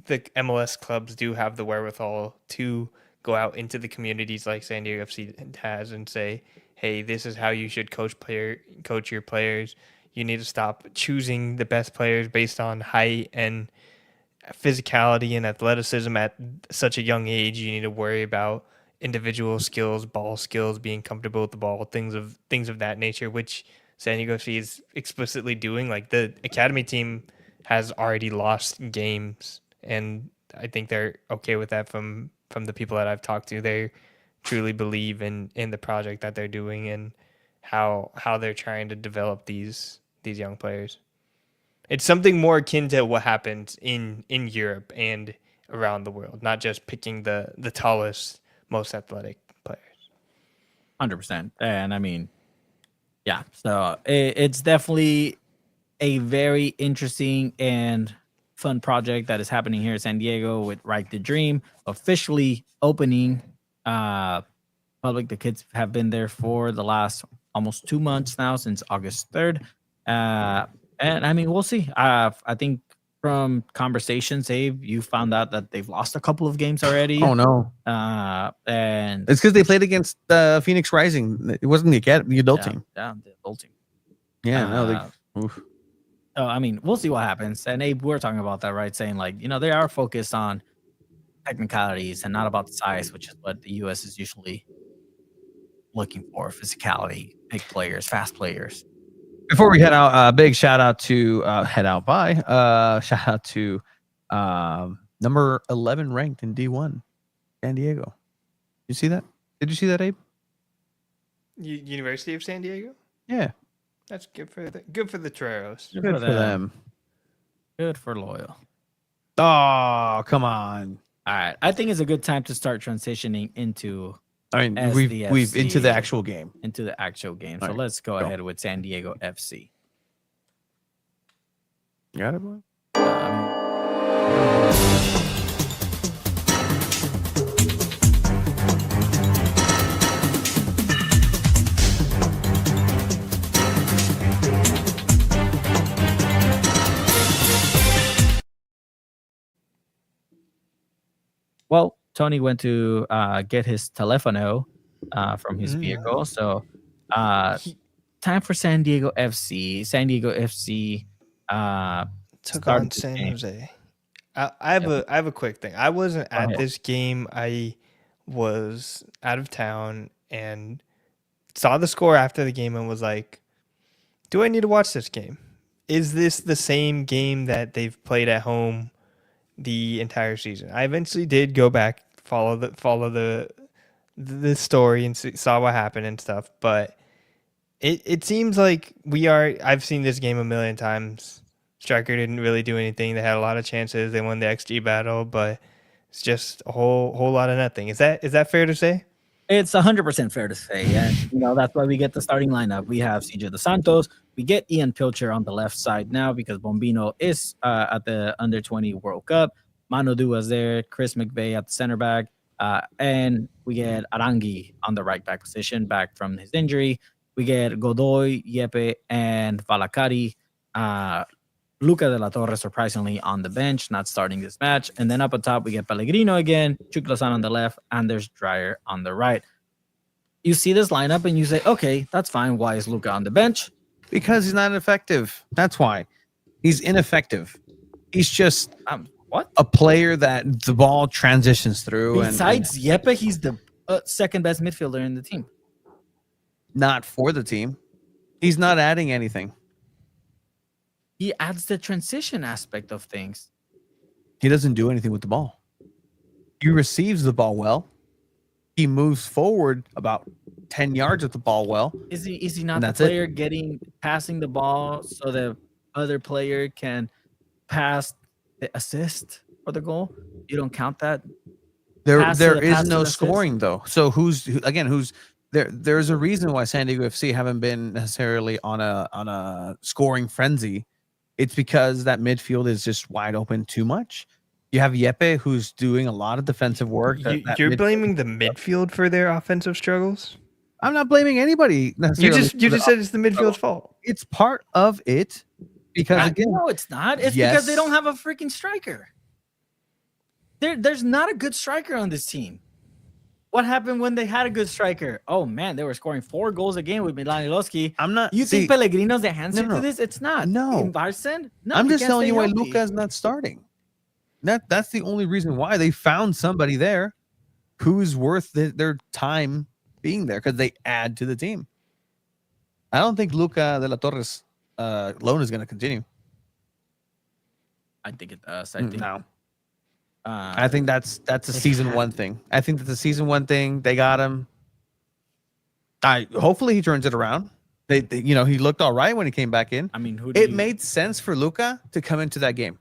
the MLS clubs do have the wherewithal to go out into the communities like San Diego FC has and say, hey, this is how you should coach your players. You need to stop choosing the best players based on height and physicality and athleticism at such a young age. You need to worry about individual skills, ball skills, being comfortable with the ball, things of that nature, which San Diego FC is explicitly doing. Like the academy team has already lost games, and I think they're okay with that from the people that I've talked to. They truly believe in the project that they're doing and how they're trying to develop these young players. It's something more akin to what happens in Europe and around the world, not just picking the tallest, most athletic players.
100%. And I mean, yeah, so it's definitely a very interesting and fun project that is happening here in San Diego with Right to Dream officially opening public. The kids have been there for the last almost 2 months now, since August 3rd. And I mean, we'll see. I think from conversations, Abe, you found out that they've lost a couple of games already.
Oh no!
And
it's because they played against Phoenix Rising. It wasn't the adult team.
Yeah, the adult team.
Yeah, no.
So I mean, we'll see what happens. And Abe, we're talking about that, right? Saying like, they are focused on technicalities and not about the size, which is what the U.S. is usually looking for: physicality, big players, fast players.
Before we head out, big shout out to shout out to number 11 ranked in D1, San Diego. You see that? Did you see that, Abe?
University of San Diego?
Yeah.
That's good for the Toreros.
Good for them.
Good for Loyal.
Oh, come on.
All right. I think it's a good time to start transitioning into
SDFC, we've into the actual game.
So let's go ahead with San Diego FC.
You got it, boy?
Well, Tony went to get his telefono from his vehicle. So time for San Diego FC. San Diego FC
took on San Jose. I have a quick thing. I wasn't at this game. I was out of town and saw the score after the game and was like, do I need to watch this game? Is this the same game that they've played at home the entire season? I eventually did go back, follow the story and saw what happened and stuff, but it seems like I've seen this game a million times. Striker didn't really do anything. They had a lot of chances. They won the XG battle, but it's just a whole lot of nothing. Is that fair to say?
It's 100% fair to say. And that's why we get the starting lineup. We have CJ Dos Santos. We get Ian Pilcher on the left side now because Bombino is at the Under-20 World Cup. Manu Duah's there. Chris McVeigh at the center back. And we get Arangi on the right back position, back from his injury. We get Godoy, Yepe, and Valakari. Luca de la Torre, surprisingly, on the bench, not starting this match. And then up on top, we get Pellegrino again, Chucky Lozano on the left, and there's Dreyer on the right. You see this lineup and you say, okay, that's fine. Why is Luca on the bench?
Because he's not effective. That's why. He's ineffective. He's just a player that the ball transitions through.
Besides Yepe, he's the second best midfielder in the team.
Not for the team. He's not adding anything.
He adds the transition aspect of things.
He doesn't do anything with the ball. He receives the ball well. He moves forward about 10 yards with the ball well.
Is he not the player passing the ball so the other player can pass the assist for the goal? You don't count that?
There is no scoring though. So who's there? There's a reason why San Diego FC haven't been necessarily on a scoring frenzy. It's because that midfield is just wide open too much. You have Yepe, who's doing a lot of defensive work.
You're blaming the midfield for their offensive struggles?
I'm not blaming anybody necessarily.
You just said it's the midfield's fault.
It's part of it because
no, it's not. It's because they don't have a freaking striker. There's not a good striker on this team. What happened when they had a good striker? Oh man, they were scoring 4 goals a game with Milanilovsky. You think Pellegrino's the answer to this? It's not.
No.
In Barcen? No.
I'm just telling you why Luca's not starting. That's the only reason why they found somebody there who's worth their time being there, because they add to the team. I don't think Luca de la Torre's loan is going to continue.
I think it does.
I think that's a season 1 thing. I think that's a season 1 thing. They got him. Hopefully he turns it around. He looked all right when he came back in.
I mean,
it made sense for Luca to come into that game.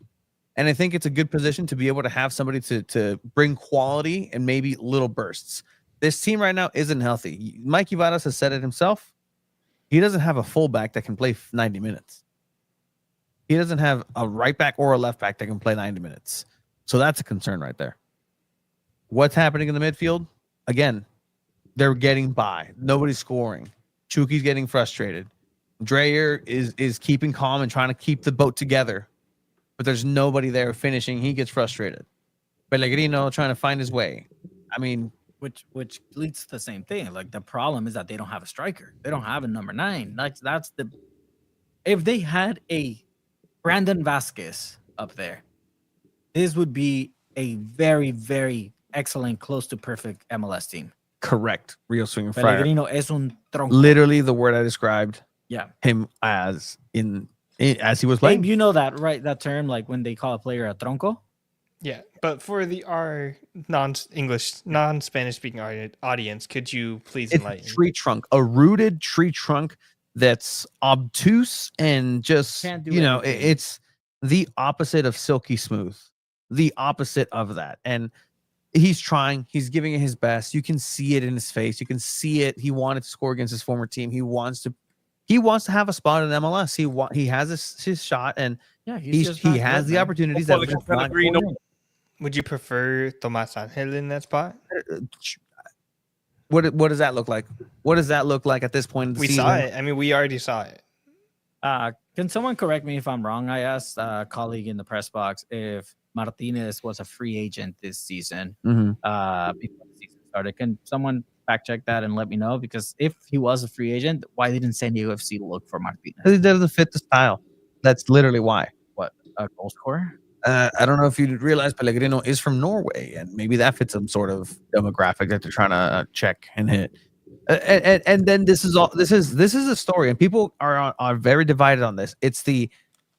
And I think it's a good position to be able to have somebody to bring quality and maybe little bursts. This team right now isn't healthy. Mikey Varas has said it himself. He doesn't have a fullback that can play 90 minutes. He doesn't have a right back or a left back that can play 90 minutes. So that's a concern right there. What's happening in the midfield? Again, they're getting by. Nobody's scoring. Chucky's getting frustrated. Dreyer is keeping calm and trying to keep the boat together. but there's nobody there finishing. He gets frustrated. Pellegrino trying to find his way. I mean,
which leads to the same thing. Like the problem is that they don't have a striker. They don't have a number 9. That's the if they had a Brandon Vasquez up there, this would be a very, very excellent, close to perfect MLS team.
Correct. Real swing and fire.
Pellegrino es un tronco.
Literally the word I described.
Yeah.
Him as he was playing.
Hey, you know that, right? That term, like when they call a player a tronco.
Yeah, but for our non-English, non-Spanish speaking audience, could you please enlighten?
Tree trunk, a rooted tree trunk that's obtuse and just it's the opposite of silky smooth. The opposite of that. And he's trying, he's giving it his best. You can see it in his face. You can see it. He wanted to score against his former team. He wants to have a spot in MLS. He has his shot, and he has the opportunities that
would you prefer Tomas Angel in that spot?
What does that look like? What does that look like at this point in the season?
We saw it. I mean, we already saw it.
Can someone correct me if I'm wrong? I asked a colleague in the press box if Martinez was a free agent this season before the season started. Can someone fact check that and let me know? Because if he was a free agent, why didn't San Diego FC look for Martinez?
He doesn't fit the style. That's literally why.
What, a goal scorer?
I don't know if you realize Pellegrino is from Norway, and maybe that fits some sort of demographic that they're trying to check and hit. And then this is a story, and people are very divided on this. It's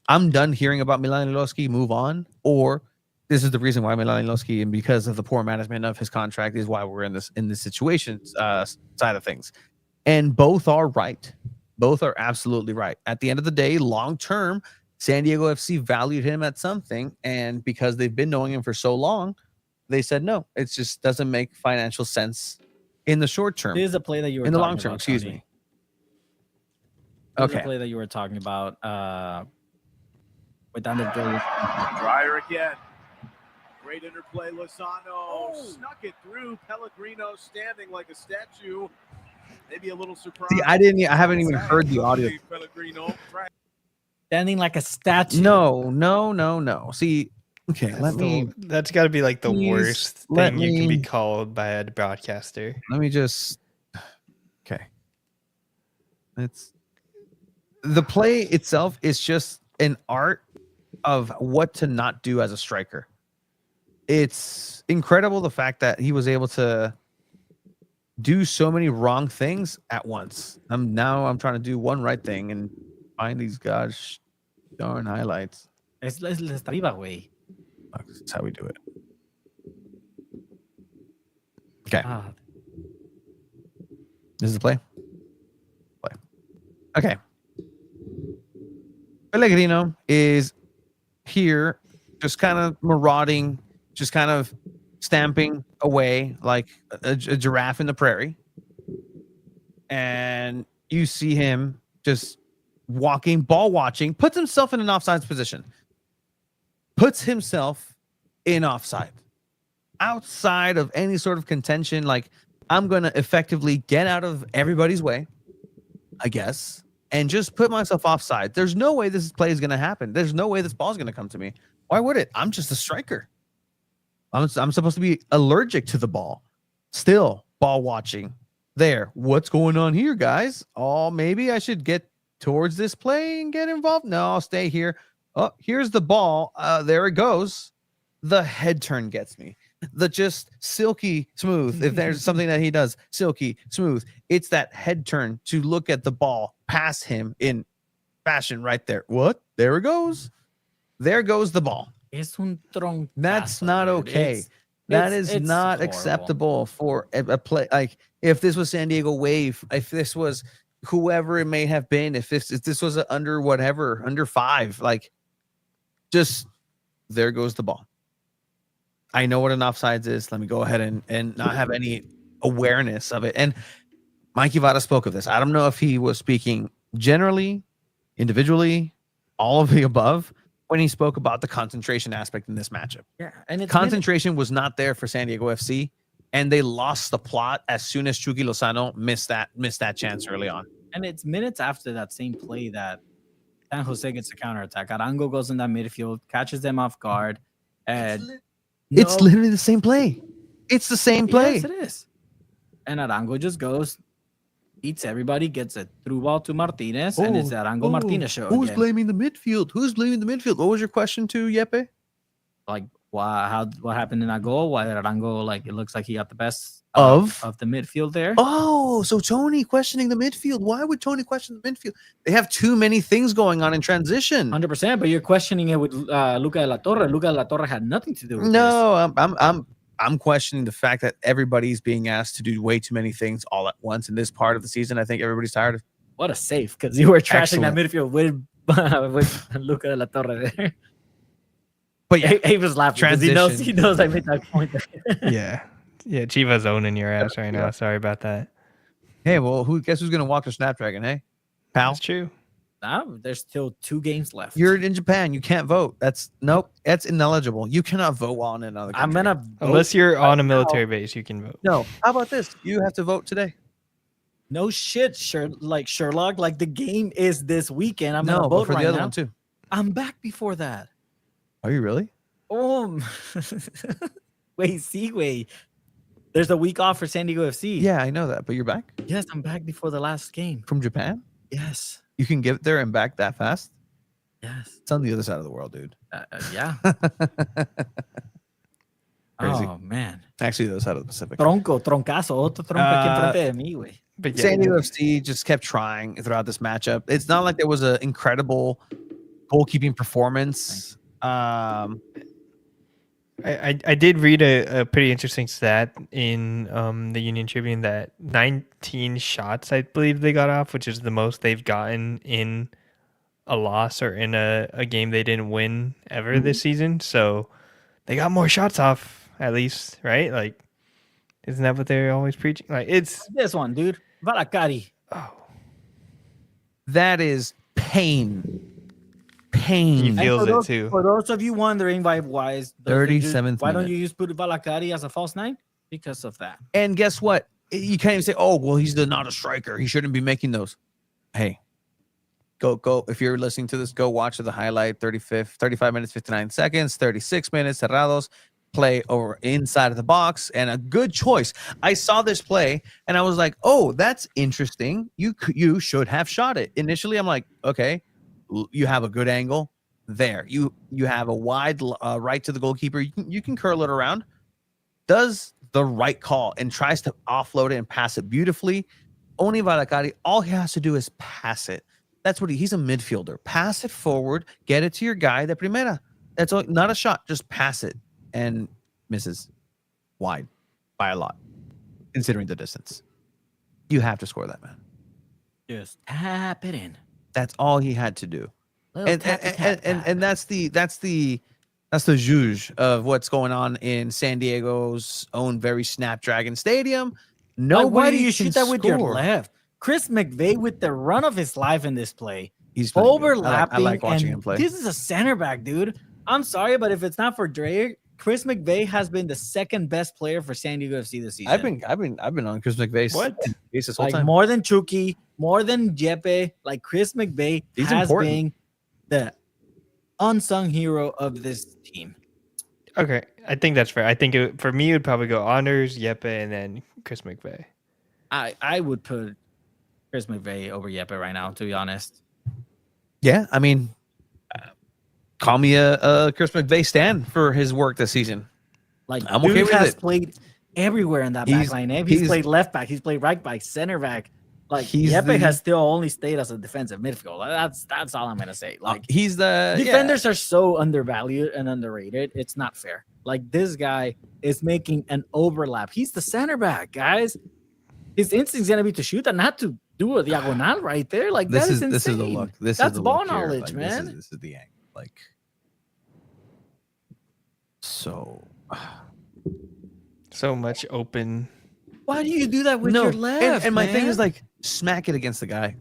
I'm done hearing about Milan Iloski, move on, or this is the reason why Milan Iloski, and because of the poor management of his contract, is why we're in this situation side of things. And both are right. Both are absolutely right. At the end of the day, long term, San Diego FC valued him at something, and because they've been knowing him for so long, they said no. It just doesn't make financial sense in the short term.
This is a play that you were
in the
talking
long term.
about,
Excuse
Tony.
me.
This is a play that you were talking about. With under
Dreyer again. Great interplay, Lozano snuck it through. Pellegrino standing like a statue. Maybe a little surprise.
See, I haven't even heard the audio.
Pellegrino
standing like a statue.
No. See, okay,
that's got to be like the worst thing you can be called by a broadcaster.
Let me just. Okay. It's the play itself is just an art of what to not do as a striker. It's incredible the fact that he was able to do so many wrong things at once. I'm trying to do one right thing and find these gosh darn highlights.
Es la estriba, güey.
That's how we do it. Okay. This is the play. Okay. Pellegrino is here, just kind of marauding, just kind of stamping away like a giraffe in the prairie. And you see him just walking, ball watching, puts himself in an offside position. Puts himself in offside. Outside of any sort of contention, like I'm going to effectively get out of everybody's way, I guess, and just put myself offside. There's no way this play is going to happen. There's no way this ball is going to come to me. Why would it? I'm just a striker. I'm supposed to be allergic to the ball. Still, ball watching. There. What's going on here, guys? Oh, maybe I should get towards this play and get involved. No, I'll stay here. Oh, here's the ball. There it goes. The head turn gets me. The just silky smooth. If there's something that he does, silky smooth. It's that head turn to look at the ball past him in fashion right there. What? There it goes. There goes the ball.
Es un troncazo,
That's not okay. That is not acceptable for a play. Like if this was San Diego Wave, if this was whoever it may have been, if this was under whatever, under 5, like just there goes the ball. I know what an offsides is. Let me go ahead and not have any awareness of it. And Mikey Vada spoke of this. I don't know if he was speaking generally, individually, all of the above, when he spoke about the concentration aspect in this matchup.
Yeah, and
concentration was not there for San Diego FC, and they lost the plot as soon as Chucky Lozano missed that chance early on.
And it's minutes after that same play that San Jose gets a counterattack. Arango goes in that midfield, catches them off guard, and
It's literally the same play. It's the same play.
Yes, it is. And Arango just goes, eats everybody, gets a through ball to Martinez, and it's the Arango Martinez show.
Who's
again.
blaming the midfield? Who's blaming the midfield? What was your question to Yepe?
Like, what happened in that goal? Why did Arango, like, it looks like he got the best
of
the midfield there?
Oh, so Tony questioning the midfield. Why would Tony question the midfield? They have too many things going on in transition.
100%, but you're questioning it with Luca de la Torre. Luca de la Torre had nothing to do with this.
No, I'm questioning the fact that everybody's being asked to do way too many things all at once in this part of the season. I think everybody's tired of.
What a save, because you were trashing that midfield with Luca de la Torre there.
But yeah,
he was laughing because he knows I made that point there.
Yeah, Chivas owning your ass right now. Sorry about that.
Hey, well, guess who's gonna walk the Snapdragon? Hey, pal.
That's true.
There's still 2 games left.
You're in Japan. You can't vote. That's ineligible. You cannot vote on another country.
I'm gonna
unless you're on a military base, you can vote.
No. How about this? You have to vote today.
No shit, Sherlock. Like the game is this weekend. I'm gonna vote
for
right
the other
now.
one too.
I'm back before that.
Are you really?
Wait. There's a week off for SanDiego FC.
Yeah, I know that, but you're back?
Yes, I'm back before the last game.
From Japan?
Yes.
You can get there and back that fast?
Yes.
It's on the other side of the world, dude.
Yeah.
Crazy.
Oh, man.
Actually, the other side of the Pacific.
Troncazo. Otro tronco aquí enfrente de mí, güey.
But SanDiego FC just kept trying throughout this matchup. It's not like there was an incredible goalkeeping performance.
I did read a pretty interesting stat in the Union Tribune that 19 shots, I believe they got off, which is the most they've gotten in a loss or in a game they didn't win ever this season. So they got more shots off, at least, right? Like, isn't that what they're always preaching? Like, it's
this one, dude. Valakari.
Oh, that is pain.
He feels it too.
For those of you wondering why
37th
why don't you use Valakari as a false 9? Because of that.
And guess what? You can't even say, "Oh, well, he's not a striker. He shouldn't be making those." Hey, go. If you're listening to this, go watch the highlight. 35 minutes, 59 seconds, 36 minutes. Cerrados play over inside of the box, and a good choice. I saw this play, and I was like, "Oh, that's interesting. You should have shot it." Initially, I'm like, "Okay." You have a good angle there. You have a wide right to the goalkeeper. You can curl it around. Does the right call and tries to offload it and pass it beautifully. Oni Valakari, all he has to do is pass it. That's what he's a midfielder. Pass it forward, get it to your guy, the primera. That's all, not a shot, just pass it, and misses wide by a lot, considering the distance. You have to score that, man.
Just tap it in.
That's all he had to do. And that's the zhuzh of what's going on in San Diego's own very Snapdragon Stadium.
Nobody why do you shoot that
score
with your left? Chris McVeigh with the run of his life in this play.
He's
overlapping.
I like watching him play.
This is a center back, dude. I'm sorry, but if it's not for Dreyer, Chris McVeigh has been the second best player for San Diego FC this season.
I've been on Chris McVeigh's this whole
like
time.
More than Chucky, more than Jeppe, like Chris McVeigh has been the unsung hero of this team.
Okay, I think that's fair. I think for me, it would probably go Honors, Jeppe, and then Chris McVeigh.
I would put Chris McVeigh over Jeppe right now, to be honest.
Yeah, I mean, call me a Chris McVeigh stan for his work this season.
Like,
I'm okay with
has
it.
Played everywhere in that back line. He's played left back. He's played right back, center back. Like, Jeppe has still only stayed as a defensive midfielder. That's all I'm gonna say. Like,
he's the
defenders are so undervalued and underrated. It's not fair. Like, this guy is making an overlap. He's the center back, guys. His instinct's gonna be to shoot and not to do a diagonal right there. Like, that is insane.
This is the look.
That's ball knowledge, man.
This is the angle. Like, so
much open.
Why do you do that with your left?
And my thing is, like, smack it against the guy.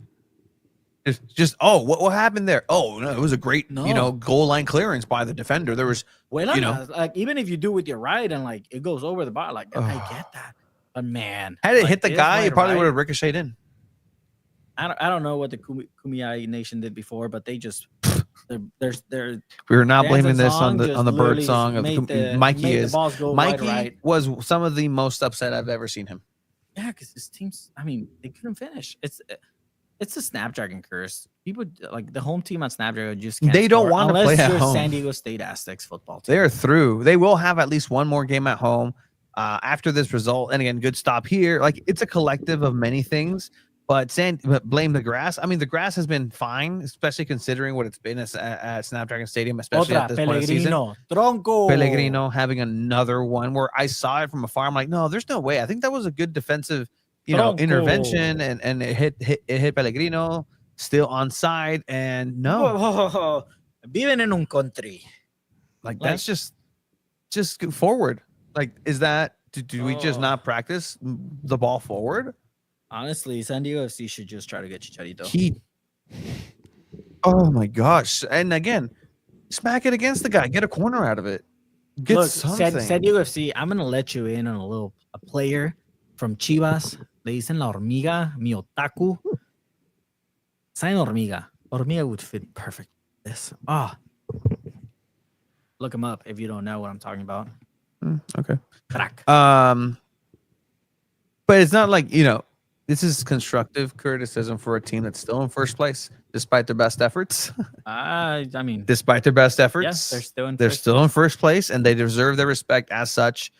It's just what happened there? Oh no, it was a great goal line clearance by the defender. There was
like, even if you do with your right and like it goes over the bar, like I get that. But man,
had it hit the guy, it probably would have ricocheted in.
I don't know what the Kumeyaay Nation did before, but they just they're
we were not
dance
blaming
and
this
song
on the
just
bird
literally
song of
made the
Mikey
balls go wide
Mikey
right.
was some of the most upset I've ever seen him.
Yeah, because his teams, I mean, they couldn't finish. It's a Snapdragon curse. People like the home team on Snapdragon just can't
They don't
score
want to play at
you're
home.
San Diego State Aztecs football team.
They're through. They will have at least one more game at home after this result. And again, good stop here. Like, it's a collective of many things, but blame the grass. I mean, the grass has been fine, especially considering what it's been at Snapdragon Stadium, especially at this point of the season.
Tronco.
Pellegrino having another one where I saw it from afar. I'm like, no, there's no way. I think that was a good defensive, intervention, and it hit Pellegrino, still onside, and no.
Viven en un country.
Like, that's just go forward. Like, is that do we just not practice the ball forward?
Honestly, San Diego FC should just try to get Chicharito.
Oh my gosh. And again, smack it against the guy. Get a corner out of it. Get something.
San Diego FC, I'm going to let you in on a player from Chivas. Le dicen la hormiga, mi otaku. Sign Hormiga. Hormiga would fit perfect. This. Look him up if you don't know what I'm talking about.
Okay.
Crack.
But it's not like, this is constructive criticism for a team that's still in first place, despite their best efforts.
I mean,
despite their best efforts,
yes,
they're still in first place, and they deserve their respect as such.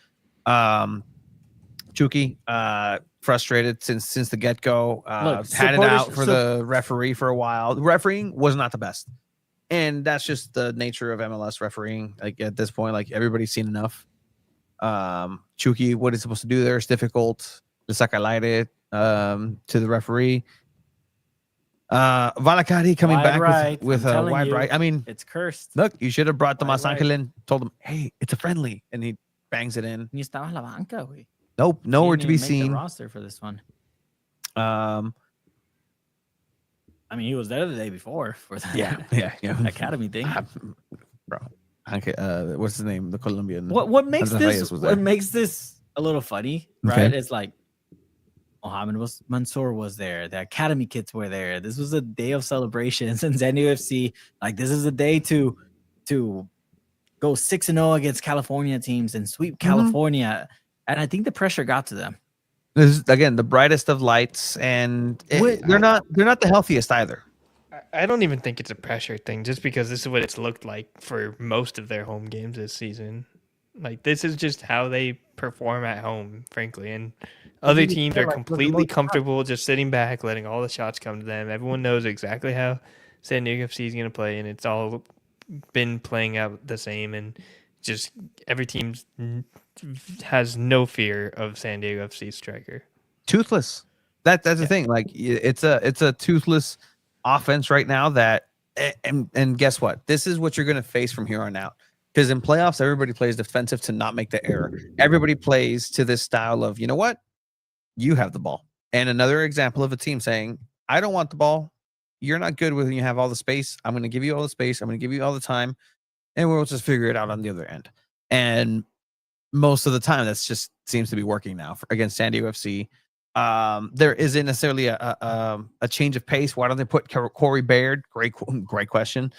Chucky, frustrated since the get-go, had it out for the referee for a while. The refereeing was not the best, and that's just the nature of MLS refereeing. Like, at this point, like, everybody's seen enough. Chucky, what he's supposed to do there is difficult. The Sakalaire to the referee. Valakari coming back with a wide right. I mean,
it's cursed.
Look, you should have brought the Angel in, told him, hey, it's a friendly, and he bangs it in.
Ni estaba en la banca, güey.
Nope, nowhere to be
Make
seen.
the roster for this one. I mean, he was there the day before for that.
Yeah.
Academy thing.
Bro, what's his name? The Colombian.
What makes this a little funny, right? It's like Mohamed Mansour was there. The academy kids were there. This was a day of celebrations, and San Diego FC, like, this is a day to go 6-0 against California teams and sweep California. And I think the pressure got to them.
This is, again, the brightest of lights, and they're not the healthiest either.
I don't even think it's a pressure thing, just because this is what it's looked like for most of their home games this season. Like, this is just how they perform at home, frankly. And other teams are completely comfortable just sitting back, letting all the shots come to them. Everyone knows exactly how San Diego FC is going to play, and it's all been playing out the same. And just every team has no fear of San Diego FC's striker.
Toothless. That's the thing. Like, it's a toothless offense right now that, and guess what? This is what you're going to face from here on out. Because in playoffs, everybody plays defensive to not make the error. Everybody plays to this style of, you know what? You have the ball. And another example of a team saying, I don't want the ball. You're not good when you have all the space. I'm going to give you all the space. I'm going to give you all the time. And we'll just figure it out on the other end. And most of the time, that's just seems to be working now against San Diego FC. There isn't necessarily a change of pace. Why don't they put Corey Baird? Great question.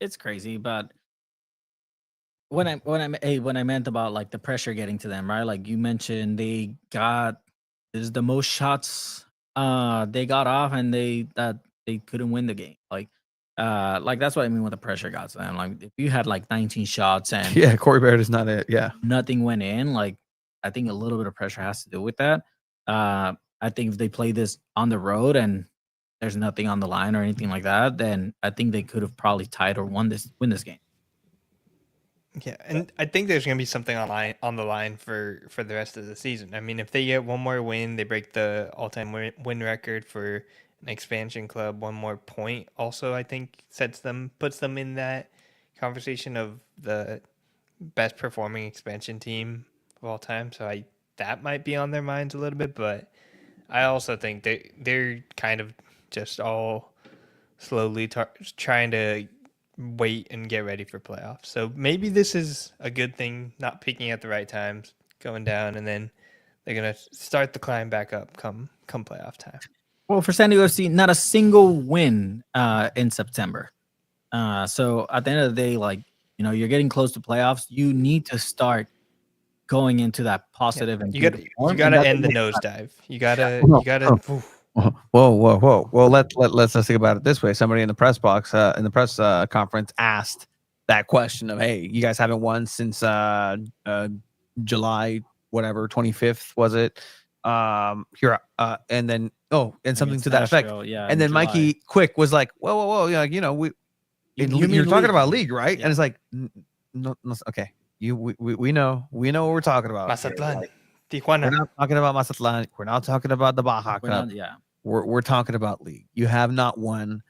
It's crazy, but when I meant about, like, the pressure getting to them, right? Like you mentioned, this is the most shots they got off, and they couldn't win the game. Like that's what I mean with the pressure got to them. Like, if you had like 19 shots and
Corey Baird is not it. Yeah,
nothing went in. Like, I think a little bit of pressure has to do with that. I think if they play this on the road and there's nothing on the line or anything like that, then I think they could have probably tied or win this game.
Yeah, and I think there's going to be something on the line for the rest of the season. I mean, if they get one more win, they break the all-time win record for an expansion club. One more point also, I think, puts them in that conversation of the best performing expansion team of all time. So that might be on their minds a little bit, but I also think they're kind of just all slowly trying to wait and get ready for playoffs. So maybe this is a good thing, not peaking at the right times, going down, and then they're gonna start the climb back up come playoff time.
Well, for San Diego FC, not a single win in September. So at the end of the day, like, you're getting close to playoffs. You need to start going into that positive and
you gotta end the nosedive. You gotta
Whoa. Well, let's think about it this way. Somebody in the press box, in the press conference, asked that question of, "Hey, you guys haven't won since July, whatever, 25th was it?" Here, and then and something to that effect.
Yeah,
and then
July.
Mikey Quick was like, "Whoa, we." You're talking about league, right? Yeah. And it's like, no, okay. We know what we're talking about.
Mazatlan, Tijuana.
We're not talking about Mazatlan. We're not talking about the Baja Cup. We're talking about league. You have not won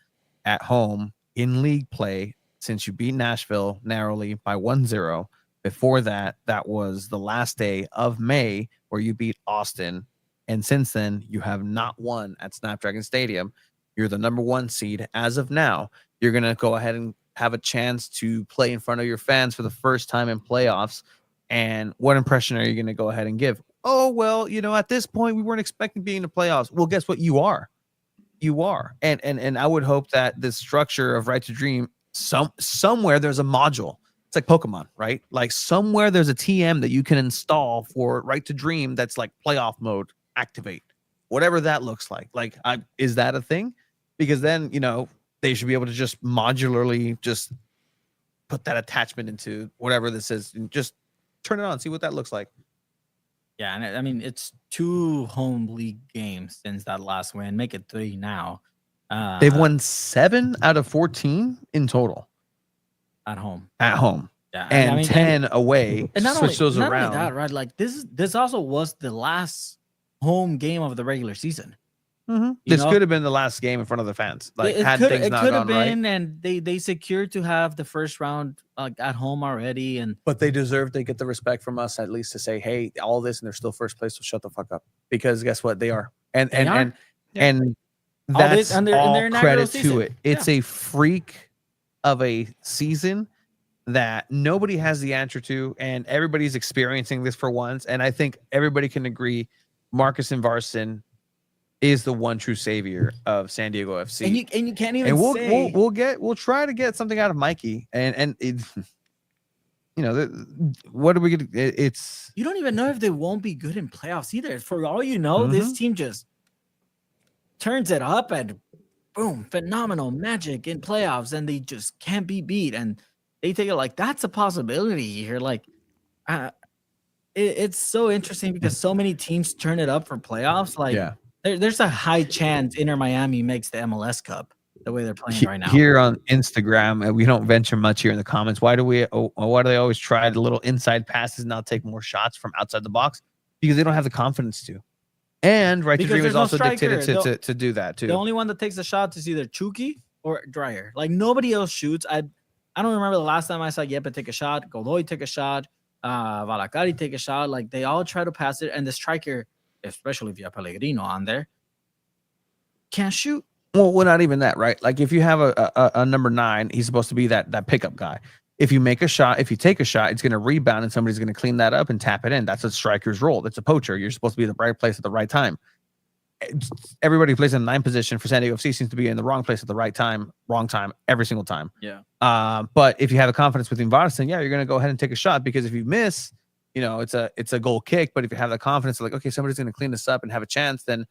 at home in league play since you beat Nashville narrowly by 1-0. Before that, that was the last day of May where you beat Austin. And since then, you have not won at Snapdragon Stadium. You're the number 1 seed as of now. You're going to go ahead and have a chance to play in front of your fans for the first time in playoffs. And what impression are you going to go ahead and give? Oh, well, at this point, we weren't expecting being in the playoffs. Well, guess what? You are. And I would hope that this structure of Right to Dream, somewhere there's a module. It's like Pokemon, right? Like somewhere there's a TM that you can install for Right to Dream that's like playoff mode, activate, whatever that looks like. Like, is that a thing? Because then, they should be able to just modularly just put that attachment into whatever this is and just turn it on, see what that looks like.
Yeah, and I mean, it's 2 home league games since that last win. Make it 3 now.
They've won 7 out of 14 in total.
At home.
Yeah, and 10 away.
And
switch those
not
around.
Only that, right? Like this also was the last home game of the regular season.
Mm-hmm. This could have been the last game in front of the fans. Like,
it
had
could
things not
have
gone
been,
right.
and they secured to have the first round at home already. But
they deserve to get the respect from us, at least, to say, hey, all this, and they're still first place, so shut the fuck up. Because guess what? They are. And that's all credit to it. It's a freak of a season that nobody has the answer to, and everybody's experiencing this for once. And I think everybody can agree Marcus Invarson is the one true savior of San Diego FC.
And you can't even say
we'll try to get something out of Mikey. And it, what are we gonna? It's
you don't even know if they won't be good in playoffs either. For all you know, this team just turns it up and boom, phenomenal magic in playoffs, and they just can't be beat. And they take it like that's a possibility here. Like, it's so interesting because so many teams turn it up for playoffs. Like, there's a high chance Inter Miami makes the MLS Cup the way they're playing right now.
Here on Instagram, we don't venture much here in the comments. Why do they always try the little inside passes and not take more shots from outside the box? Because they don't have the confidence to. And Right to Dream is also dictated to do that too.
The only one that takes the shot is either Chucky or Dreyer. Like, nobody else shoots. I don't remember the last time I saw Yepe take a shot, Godoy take a shot, Valacari take a shot. Like, they all try to pass it, and the striker, especially if you have Pellegrino on there, can't shoot.
Well, not even that, right? Like, if you have a number 9, he's supposed to be that pickup guy. If you make a shot, if you take a shot, it's going to rebound and somebody's going to clean that up and tap it in. That's a striker's role. That's a poacher. You're supposed to be in the right place at the right time. Everybody who plays in the 9 position for San Diego FC seems to be in the wrong place at the right time, wrong time, every single time.
Yeah.
But if you have a confidence with Varson, you're going to go ahead and take a shot, because if you miss, it's a goal kick. But if you have the confidence, like, okay, somebody's going to clean this up and have a chance, then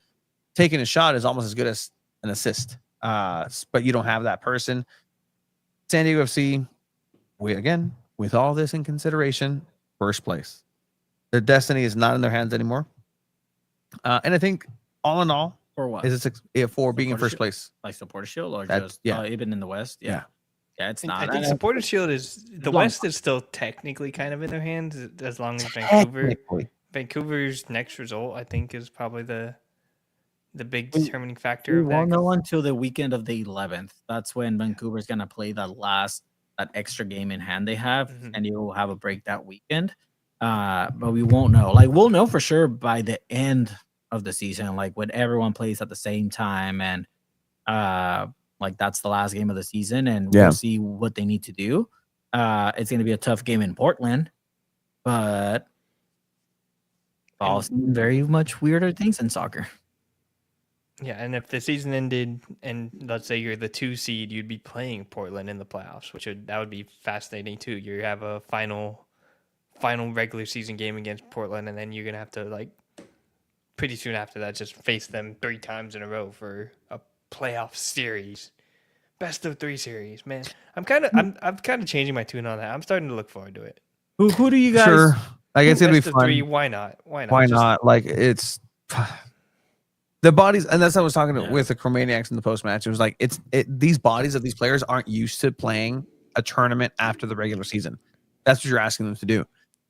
taking a shot is almost as good as an assist. But you don't have that person. San Diego FC, with all this in consideration, first place. Their destiny is not in their hands anymore. And I think all in all,
for what?
Is it for being in first place?
Like Supporter Shield, or just even in the West? Yeah, it's not.
I think Supporter Shield is the West is still technically kind of in their hands, as long as Vancouver's next result, I think, is probably the big determining factor.
We won't know until the weekend of the 11th. That's when Vancouver's gonna play that extra game in hand they have, and you will have a break that weekend. But we won't know. Like, we'll know for sure by the end of the season, like when everyone plays at the same time, and like that's the last game of the season, and we'll see what they need to do. It's going to be a tough game in Portland, but all seen very much weirder things in soccer.
Yeah, and if the season ended and let's say you're the 2 seed, you'd be playing Portland in the playoffs, that would be fascinating too. You have a final regular season game against Portland, and then you're gonna have to like pretty soon after that just face them 3 times in a row for a playoff series, best of 3 series. Man, I'm kind of changing my tune on that. I'm starting to look forward to it.
Who do you guys?
Sure, I guess it'd be
Best of
fun.
3, why not?
Why not? Like it's the bodies, and that's what I was talking with the Chromaniacs in the post match. It was like these bodies of these players aren't used to playing a tournament after the regular season. That's what you're asking them to do.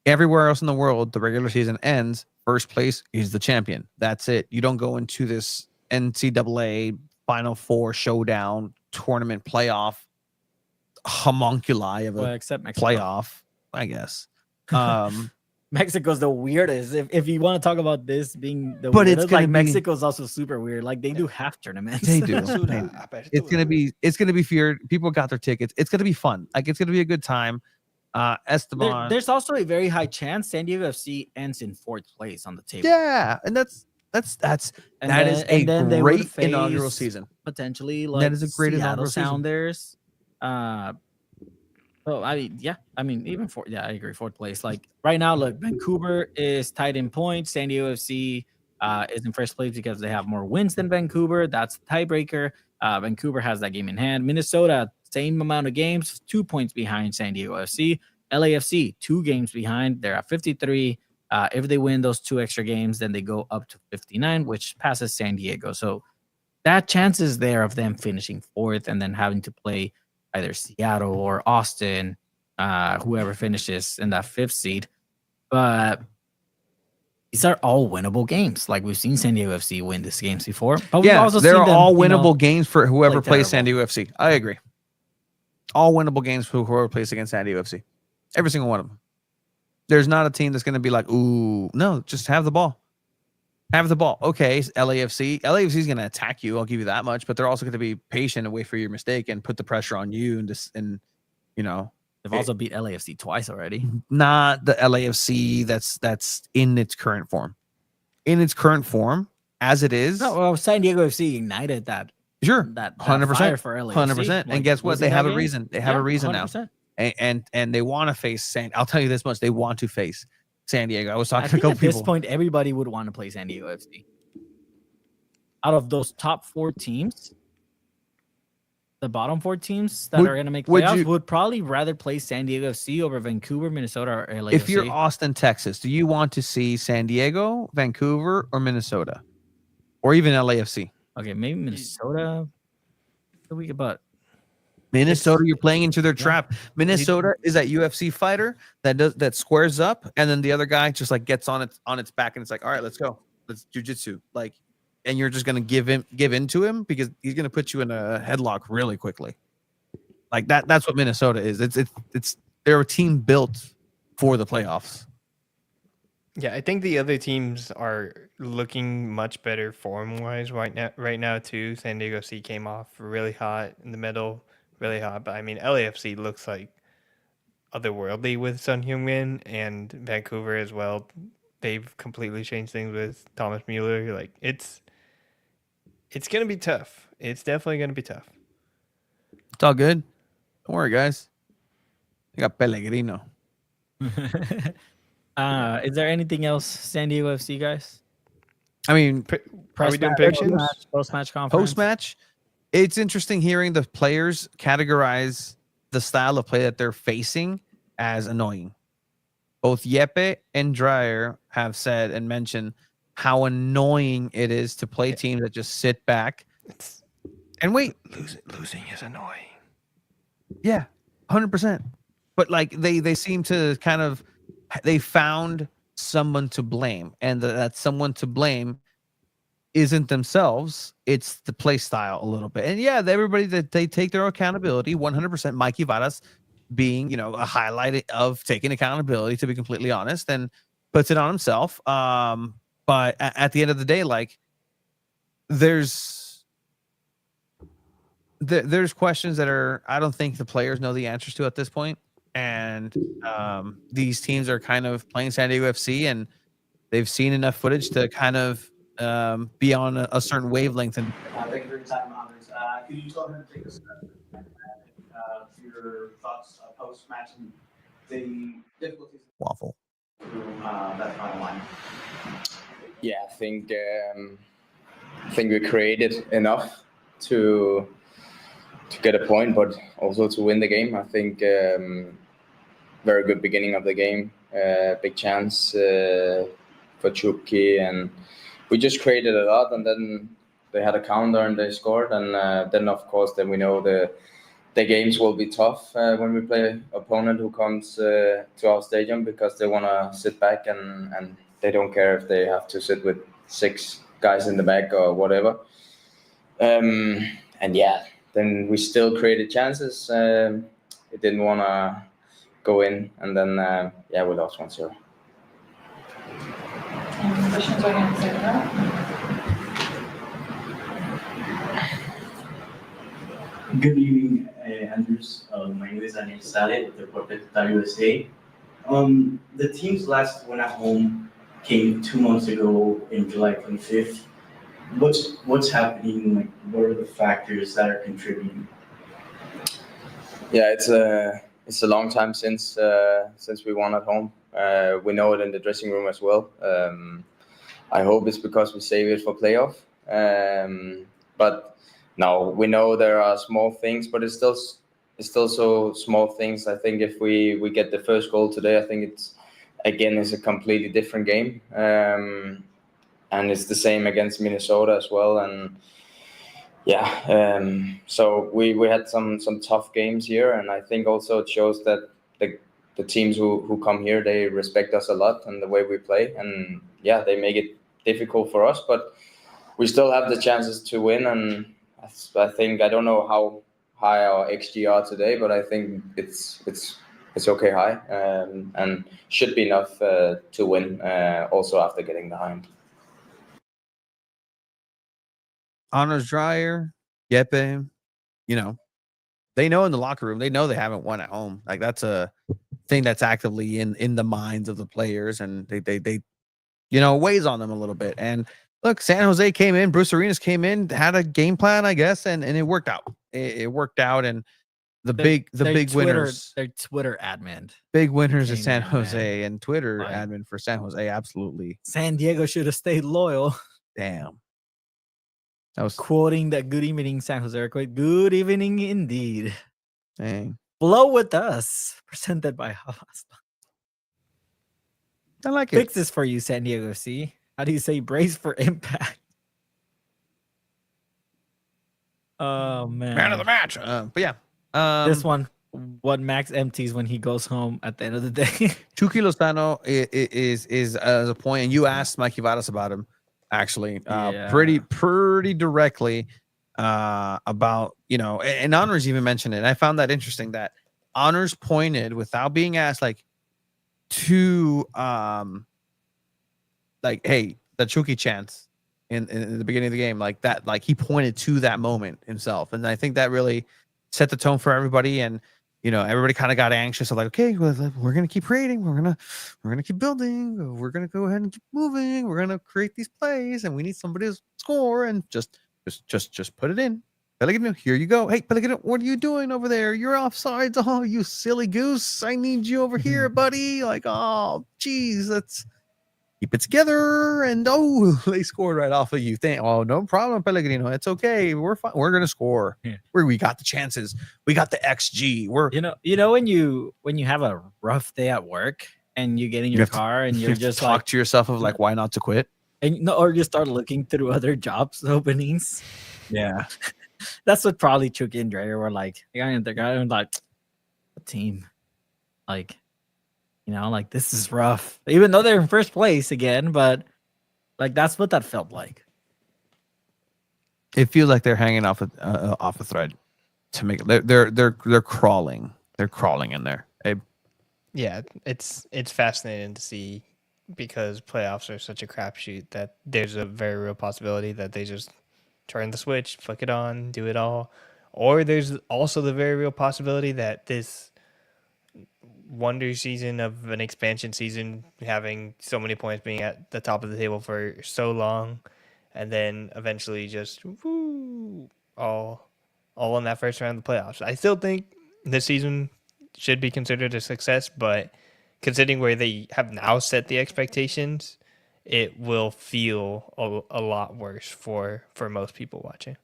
Everywhere else in the world, the regular season ends. First place is the champion. That's it. You don't go into this NCAA Final Four showdown tournament playoff homunculi of a
except Mexico.
playoff, I guess.
Mexico's the weirdest. If you want to talk about this being the
but
weirdest,
it's like
Mexico's also super weird. Like they do half tournaments.
They do. It's gonna be feared. People got their tickets. It's gonna be fun. Like it's gonna be a good time. Esteban.
There's also a very high chance San Diego FC ends in 4th place on the table.
Yeah, and that is a great inaugural season.
Potentially, like
that is a great
Seattle
inaugural
Sounders. Even I agree. 4th place. Like right now, look, Vancouver is tied in points. San Diego FC is in first place because they have more wins than Vancouver. That's the tiebreaker. Vancouver has that game in hand. Minnesota, same amount of games, 2 points behind San Diego FC. LAFC, 2 games behind. They're at 53. If they win those 2 extra games, then they go up to 59, which passes San Diego. So that chance is there of them finishing 4th and then having to play either Seattle or Austin, whoever finishes in that 5th seed. But these are all winnable games. Like we've seen San Diego FC win these games before. But we've also
they're
seen them,
all winnable games for whoever
play
plays San Diego FC. I agree. All winnable games for whoever plays against San Diego FC. Every single one of them. There's not a team that's going to be like, ooh, no, just have the ball. Have the ball. Okay, LAFC. LAFC is going to attack you. I'll give you that much. But they're also going to be patient and wait for your mistake and put the pressure on you. They've
also beat LAFC twice already.
Not the LAFC that's in its current form. In its current form, as it is.
No, well, San Diego FC ignited that.
Sure,
that
100%
for LAFC.
100%. And guess what? They have a reason. They have a reason 100%. Now. And they want to face I'll tell you this much: they want to face San Diego. I was talking to a couple people.
At this point, everybody would want to play San Diego FC. Out of those top 4 teams, the bottom 4 teams that are going to make playoffs would probably rather play San Diego FC over Vancouver, Minnesota, or LAFC.
If you're Austin, Texas, do you want to see San Diego, Vancouver, or Minnesota, or even LAFC?
Okay, maybe Minnesota. But
Minnesota, you're playing into their trap. Minnesota is that UFC fighter that squares up, and then the other guy just like gets on its back, and it's like, all right, let's go, let's jujitsu, like, and you're just gonna give into him because he's gonna put you in a headlock really quickly. Like that. That's what Minnesota is. They're a team built for the playoffs.
Yeah, I think the other teams are looking much better form-wise right now too. San Diego FC came off really hot in the middle, really hot. But I mean, LAFC looks like otherworldly with Son Heung-min, and Vancouver as well. They've completely changed things with Thomas Mueller. Like it's gonna be tough. It's definitely gonna be tough.
It's all good. Don't worry, guys. I got Pellegrino.
Is there anything else, San Diego FC guys?
I mean,
are we doing predictions?
Post-match conference.
Post-match, it's interesting hearing the players categorize the style of play that they're facing as annoying. Both Yepe and Dreyer have said and mentioned how annoying it is to play teams that just sit back and wait.
Losing is annoying.
Yeah, 100%. But like they seem to kind of they found someone to blame, and that someone to blame isn't themselves, it's the play style a little bit. And yeah, everybody that they take their accountability 100%. Mikey Varas being a highlight of taking accountability, to be completely honest, and puts it on himself. But at the end of the day, like there's questions that I don't think the players know the answers to at this point. And these teams are kind of playing San Diego FC, and they've seen enough footage to kind of be on a certain wavelength. And
thank you for your time, Anders. Could you go ahead and take us your thoughts post-match and the difficulties
waffle
that final line?
Yeah, I think we created enough to get a point, but also to win the game. I think very good beginning of the game, big chance for Chucky, and we just created a lot, and then they had a counter and they scored, and then of course we know the games will be tough when we play an opponent who comes to our stadium, because they want to sit back and they don't care if they have to sit with 6 guys in the back or whatever. And yeah, then we still created chances. It didn't want to go in, and then we lost 1-0.
Any questions or answers?
Good evening, Anders. My name is Anil Saleh with the corporate NWSL. The team's last win at home came 2 months ago in July 25th. What's happening? Like, what are the factors that are contributing?
Yeah, it's a long time since we won at home. We know it in the dressing room as well. I hope it's because we save it for playoff. But no, we know there are small things, but it's still so small things. I think if we get the first goal today, I think it's a completely different game. And it's the same against Minnesota as well. And so we had some tough games here, and I think also it shows that the teams who come here, they respect us a lot and the way we play, and they make it difficult for us, but we still have the chances to win. And I think, I don't know how high our XG are today, but I think it's okay high, and should be enough to win also after getting behind.
Honors Dreyer, Yeppe, they know in the locker room, they know they haven't won at home. Like, that's a thing that's actively in the minds of the players, and they weighs on them a little bit. And look, San Jose came in, Bruce Arenas came in, had a game plan, I guess, and it worked out. It worked out, and the big winners,
their Twitter admin,
big winners of San Jose, and Twitter admin for San Jose, absolutely.
San Diego should have stayed loyal.
Damn. I was
quoting that "Good evening, San Jose Earthquake. Good evening indeed."
Dang.
Flow with us, presented by Haas.
I like
it. Fix this for you, San Diego FC. How do you say brace for impact? Oh man,
man of the match. But yeah,
this one, what Max empties when he goes home at the end of the day.
Chucky Lozano is as a point, and you asked Mikey Vadas about him. Actually, pretty directly about, and Honors even mentioned it. I found that interesting that Honors pointed, without being asked, to hey, the Chucky chance in the beginning of the game, like that, he pointed to that moment himself, and I think that really set the tone for everybody. And everybody kind of got anxious of okay, well, we're gonna keep creating, we're gonna keep building, we're gonna go ahead and keep moving, we're gonna create these plays, and we need somebody to score, and just put it in. Pellegrino, here you go. Hey, Pellegrino, what are you doing over there? You're offsides. Oh, you silly goose! I need you over here, buddy. Oh, geez, let's keep it together. And they scored right off of you. No problem, Pellegrino. It's okay. We're fine. We're gonna score.
Yeah.
We got the chances. We got the XG.
When you have a rough day at work and you get in your car and you're just
talk to yourself of why not to quit,
or you start looking through other jobs openings.
Yeah,
that's what probably Chucky and Dreyer were like. The guy was like, a team, this is rough, even though they're in first place again, but that's what that felt like.
It feels like they're hanging off a thread to make it. They're crawling. They're crawling in there.
Yeah, it's fascinating to see, because playoffs are such a crapshoot that there's a very real possibility that they just turn the switch, flick it on, do it all, or there's also the very real possibility that this wonder season of an expansion season, having so many points, being at the top of the table for so long, and then eventually just all in that first round of the playoffs. I still think this season should be considered a success, but considering where they have now set the expectations, it will feel a lot worse for most people watching.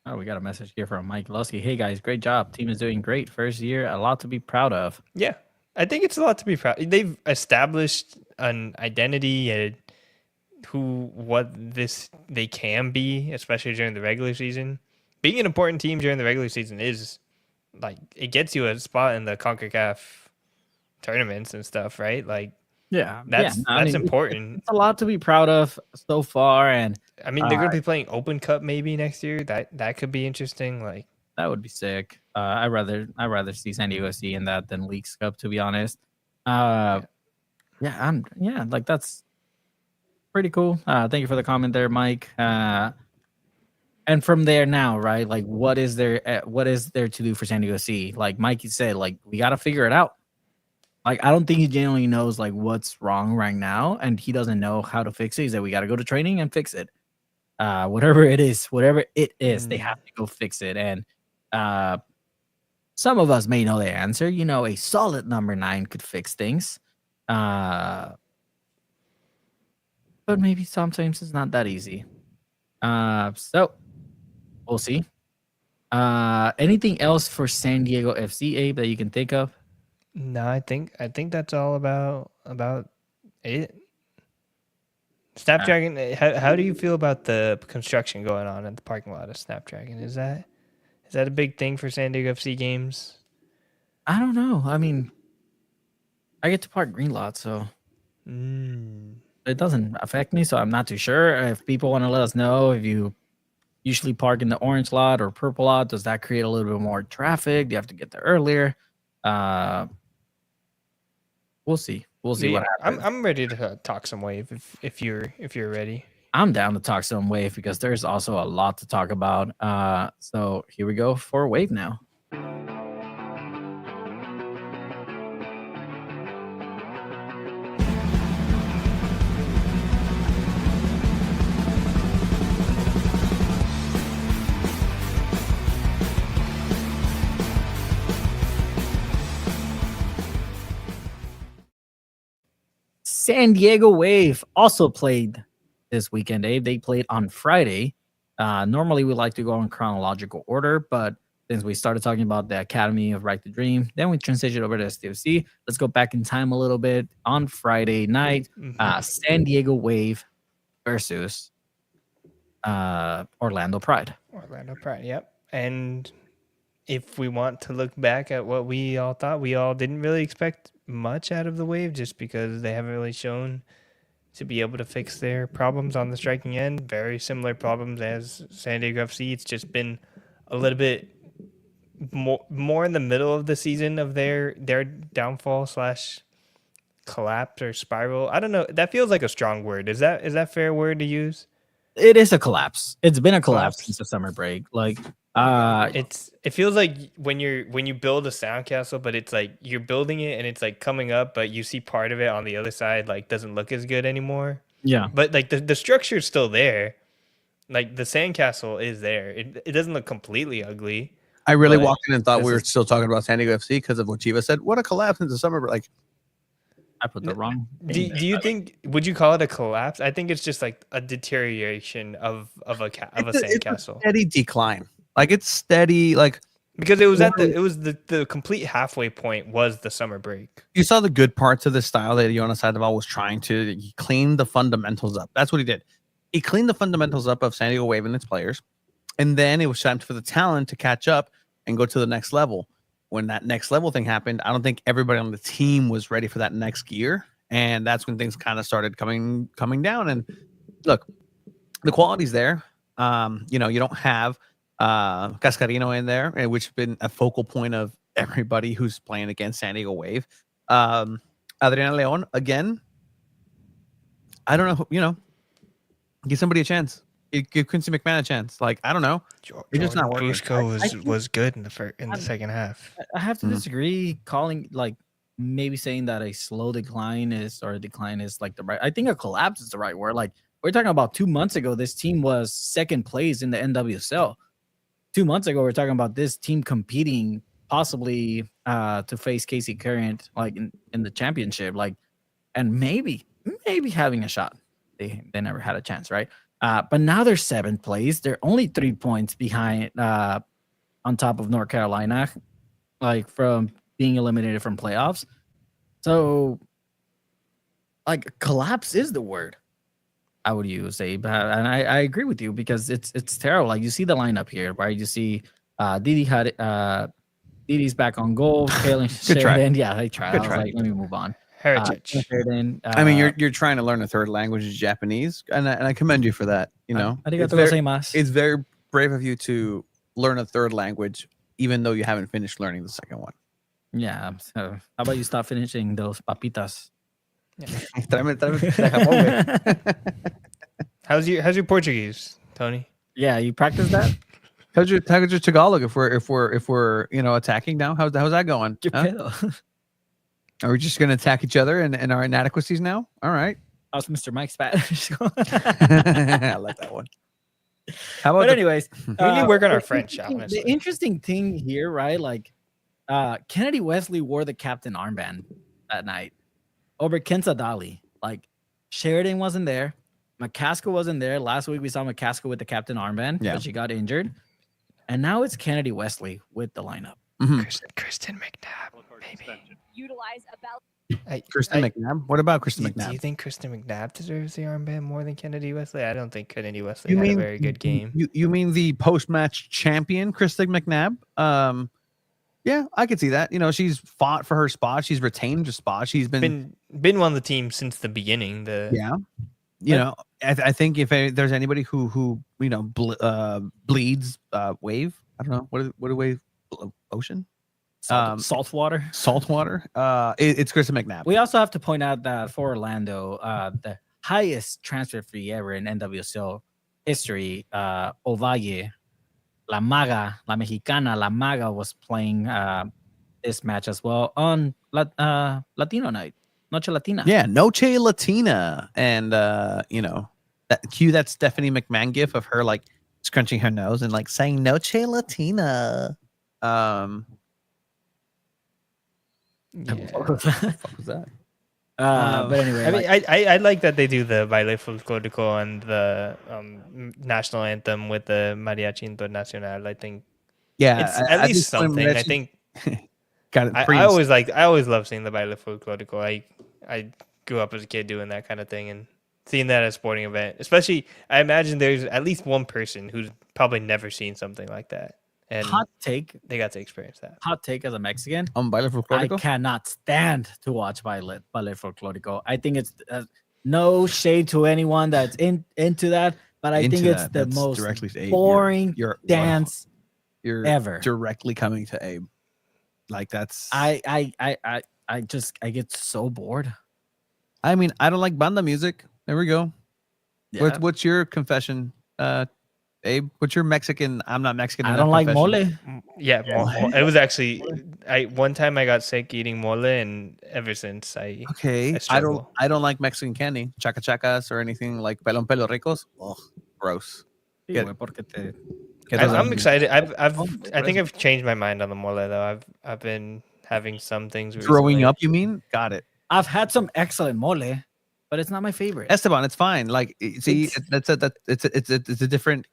Oh, we got a message here from Mike Lusky. Hey guys, great job. Team is doing great. First year, a lot to be proud of.
Yeah, I think it's a lot to be proud. They've established an identity and they can be, especially during the regular season. Being an important team during the regular season is like it gets you a spot in the CONCACAF tournaments and stuff, right? Like, that's important.
It's a lot to be proud of so far, and
I mean, they're going to be playing Open Cup maybe next year. That could be interesting. Like,
that would be sick. I'd rather see SanDiego FC in that than Leagues Cup, to be honest. Like that's pretty cool. Thank you for the comment there, Mike. And from there now, right? Like, what is there to do for SanDiego FC? Like Mikey said, like we got to figure it out. Like, I don't think he genuinely knows like what's wrong right now, and he doesn't know how to fix it. He said we got to go to training and fix it. Whatever it is, they have to go fix it. And some of us may know the answer. You know, a solid number 9 could fix things. But maybe sometimes it's not that easy. So we'll see. Anything else for SanDiego FC, Abe, that you can think of?
No, I think that's all about it. Snapdragon, how do you feel about the construction going on in the parking lot of Snapdragon? Is that a big thing for SanDiego FC games?
I don't know. I mean, I get to park green lot, so it doesn't affect me, so I'm not too sure. If people want to let us know, if you usually park in the orange lot or purple lot, does that create a little bit more traffic? Do you have to get there earlier? We'll see. We'll see what happens.
I'm ready to talk some wave if you're ready.
I'm down to talk some wave because there's also a lot to talk about. So here we go for wave now. SanDiego Wave also played this weekend, Dave. They played on Friday. Normally, we like to go in chronological order, but since we started talking about the Academy of Right to Dream, then we transitioned over to SDFC. Let's go back in time a little bit. On Friday night, SanDiego Wave versus Orlando Pride.
Orlando Pride, yep. And if we want to look back at what we all thought, we all didn't really expect much out of the Wave just because they haven't really shown to be able to fix their problems on the striking end. Very similar problems as SanDiego FC. It's just been a little bit more in the middle of the season of their downfall / collapse or spiral. I don't know. That feels like a strong word. Is that a fair word to use?
It is a collapse. It's been a collapse since the summer break. Like
it feels like when you build a sandcastle, but it's like you're building it and it's like coming up, but you see part of it on the other side like doesn't look as good anymore.
Yeah.
But like the structure is still there. Like the sandcastle is there. It doesn't look completely ugly.
I really walked in and thought we were still talking about SanDiego FC because of what Chiva said. What a collapse in the summer break. Like,
I put the wrong.
Do you think? Would you call it a collapse? I think it's just like a deterioration of a sandcastle.
It's a steady decline. Like it's steady. Like
because it was the complete halfway point was the summer break.
You saw the good parts of the style that Jonas Eidevall was trying to clean the fundamentals up. That's what he did. He cleaned the fundamentals up of SanDiego Wave and its players, and then it was time for the talent to catch up and go to the next level. When that next level thing happened, I don't think everybody on the team was ready for that next gear. And that's when things kind of started coming down. And look, the quality's there. You don't have Cascarino in there, which has been a focal point of everybody who's playing against SanDiego Wave. Adriana Leon, again, I don't know, give somebody a chance. Give Quincy McMahon a chance. Like, I don't know. It's just not working.
Busco was good in the second half.
I have to disagree. Calling like maybe saying that a slow decline is or a decline is like the right. I think a collapse is the right word. Like we're talking about 2 months ago, this team was second place in the NWSL. 2 months ago, we're talking about this team competing possibly to face Casey Current like in the championship, like, and maybe having a shot. They never had a chance, right? But now they're 7th place. They're only 3 points behind on top of North Carolina, like from being eliminated from playoffs. So, like, collapse is the word I would use, Abe. And I agree with you because it's terrible. Like, you see the lineup here, right? You see Didi's back on goal. Kaylin Sheridan. Yeah, they tried. I was like, let me move on.
Heritage.
I mean, you're trying to learn a third language, Japanese, and I commend you for that. You know, it's very brave of you to learn a third language, even though you haven't finished learning the second one.
Yeah. So how about you stop finishing those papitas?
How's your Portuguese, Tony?
Yeah, you practice that?
How's your Tagalog if we're attacking now? How's that going? Huh? Are we just gonna attack each other and our inadequacies now? All right.
How's Mr. Mike's Spanish?
I like that one.
How about? But anyways,
we need to work on our French. Honestly.
The interesting thing here, right? Like, Kennedy Wesley wore the captain armband that night over Kenza Dali. Like, Sheridan wasn't there. McCaskill wasn't there. Last week we saw McCaskill with the captain armband, but she got injured. And now it's Kennedy Wesley with the lineup.
Kristen McNabb, maybe.
Utilize about
Kristen McNabb. What about Kristen McNabb?
Do you think Kristen McNabb deserves the armband more than Kennedy Wesley? I don't think Kennedy Wesley had a very good game.
You mean the post-match champion, Kristen McNabb? Yeah, I could see that. You know, she's fought for her spot. She's retained her spot. She's been
on the team since the beginning.
You know, I think if there's anybody who bleeds wave. I don't know what a wave ocean.
Salt water.
It's Kristen McNabb.
We also have to point out that for Orlando, the highest transfer fee ever in NWSL history, Ovalle, La Mexicana, La Maga was playing this match as well on Latino night, Noche Latina.
Yeah, Noche Latina, and that Stephanie McMahon gif of her like scrunching her nose and like saying Noche Latina.
What was that? But anyway,
I mean, I like that they do the Baile Folclórico and the national anthem with the Mariachi Internacional. I think, it's at least something. I think.
Got it.
I always love seeing the Baile Folclórico. I grew up as a kid doing that kind of thing and seeing that at a sporting event. Especially, I imagine there's at least one person who's probably never seen something like that. And
hot take,
they got to experience that.
Hot take as a Mexican,
Baile Folclórico?
I cannot stand to watch Baile Folclórico. I think it's no shade to anyone that's into that, but I think it's the most boring dance ever.
Directly coming to Abe, like that's
I get so bored.
I mean, I don't like banda music. There we go.
Yeah.
What's your confession? Abe, what's your Mexican? I'm not Mexican.
I don't like mole.
Yeah, it was actually one time I got sick eating mole, and ever since I
don't like Mexican candy, chacachacas or anything like pelon pelo ricos. Oh, gross.
I'm excited. I think I've changed my mind on the mole though. I've been having some things
growing up. You mean? Got it.
I've had some excellent mole, but it's not my favorite.
Esteban, it's fine. Like, see, it's a different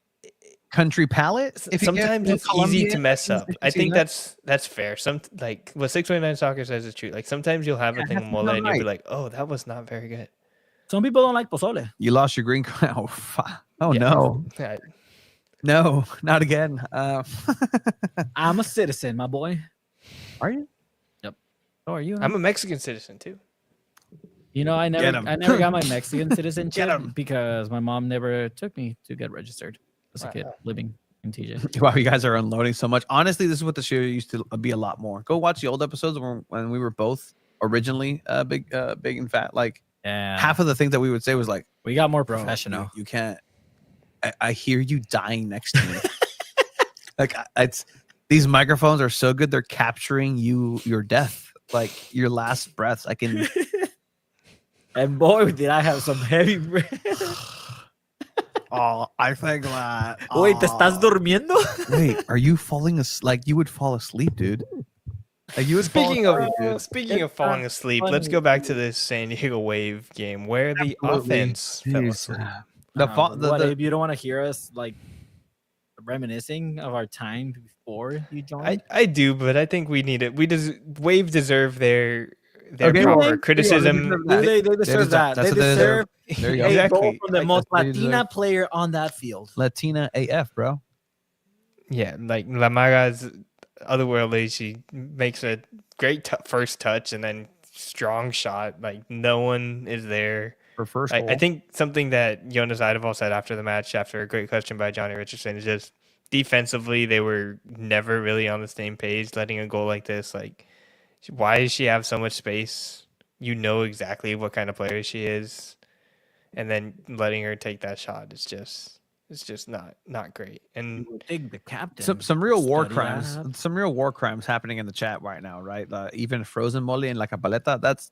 country palette.
Sometimes it's easy to mess up. I think that's fair. Like what 629 Soccer says is true. Like sometimes you'll have a thing with mole and you'll be like, oh, that was not very good.
Some people don't like pozole.
You lost your green card. No. No, not again.
I'm a citizen, my boy.
Are you?
Yep. So are you?
I'm a Mexican citizen too.
You know, I never got my Mexican citizenship because my mom never took me to get registered as a kid living in TJ.
Wow, you guys are unloading so much. Honestly, this is what the show used to be a lot more. Go watch the old episodes when we were both originally big and fat. Like half of the things that we would say was like,
we got more professional.
You can't. I hear you dying next to me. Like it's these microphones are so good; they're capturing your death, like your last breaths. I can.
And boy, did I have some heavy breath.
Oh, I think that.
Wait, ¿te estás durmiendo?
Wait, are you falling asleep? Like you would fall asleep, dude. Like you would
Speaking
fall asleep, dude.
speaking of falling asleep, let's go back to this San Diego Wave game where the offense fell asleep.
What, Abe, you don't want to hear us like reminiscing of our time before you joined?
I do, but I think we need it. Wave deserve their proper criticism.
They deserve that. They deserve
There you go.
a goal from the most Latina player on that field.
Latina AF, bro.
Yeah, like La Maga's otherworldly. She makes a great first touch and then strong shot. Like no one is there
for first.
I think something that Jonas Eidevall said after the match, after a great question by Johnny Richardson, is just defensively they were never really on the same page. Letting a goal like this, like why does she have so much space? You know exactly what kind of player she is, and then letting her take that shot is just not great. And
the captain.
Some real war crimes. Some real war crimes happening in the chat right now, right? Even frozen mole in La Capaleta. That's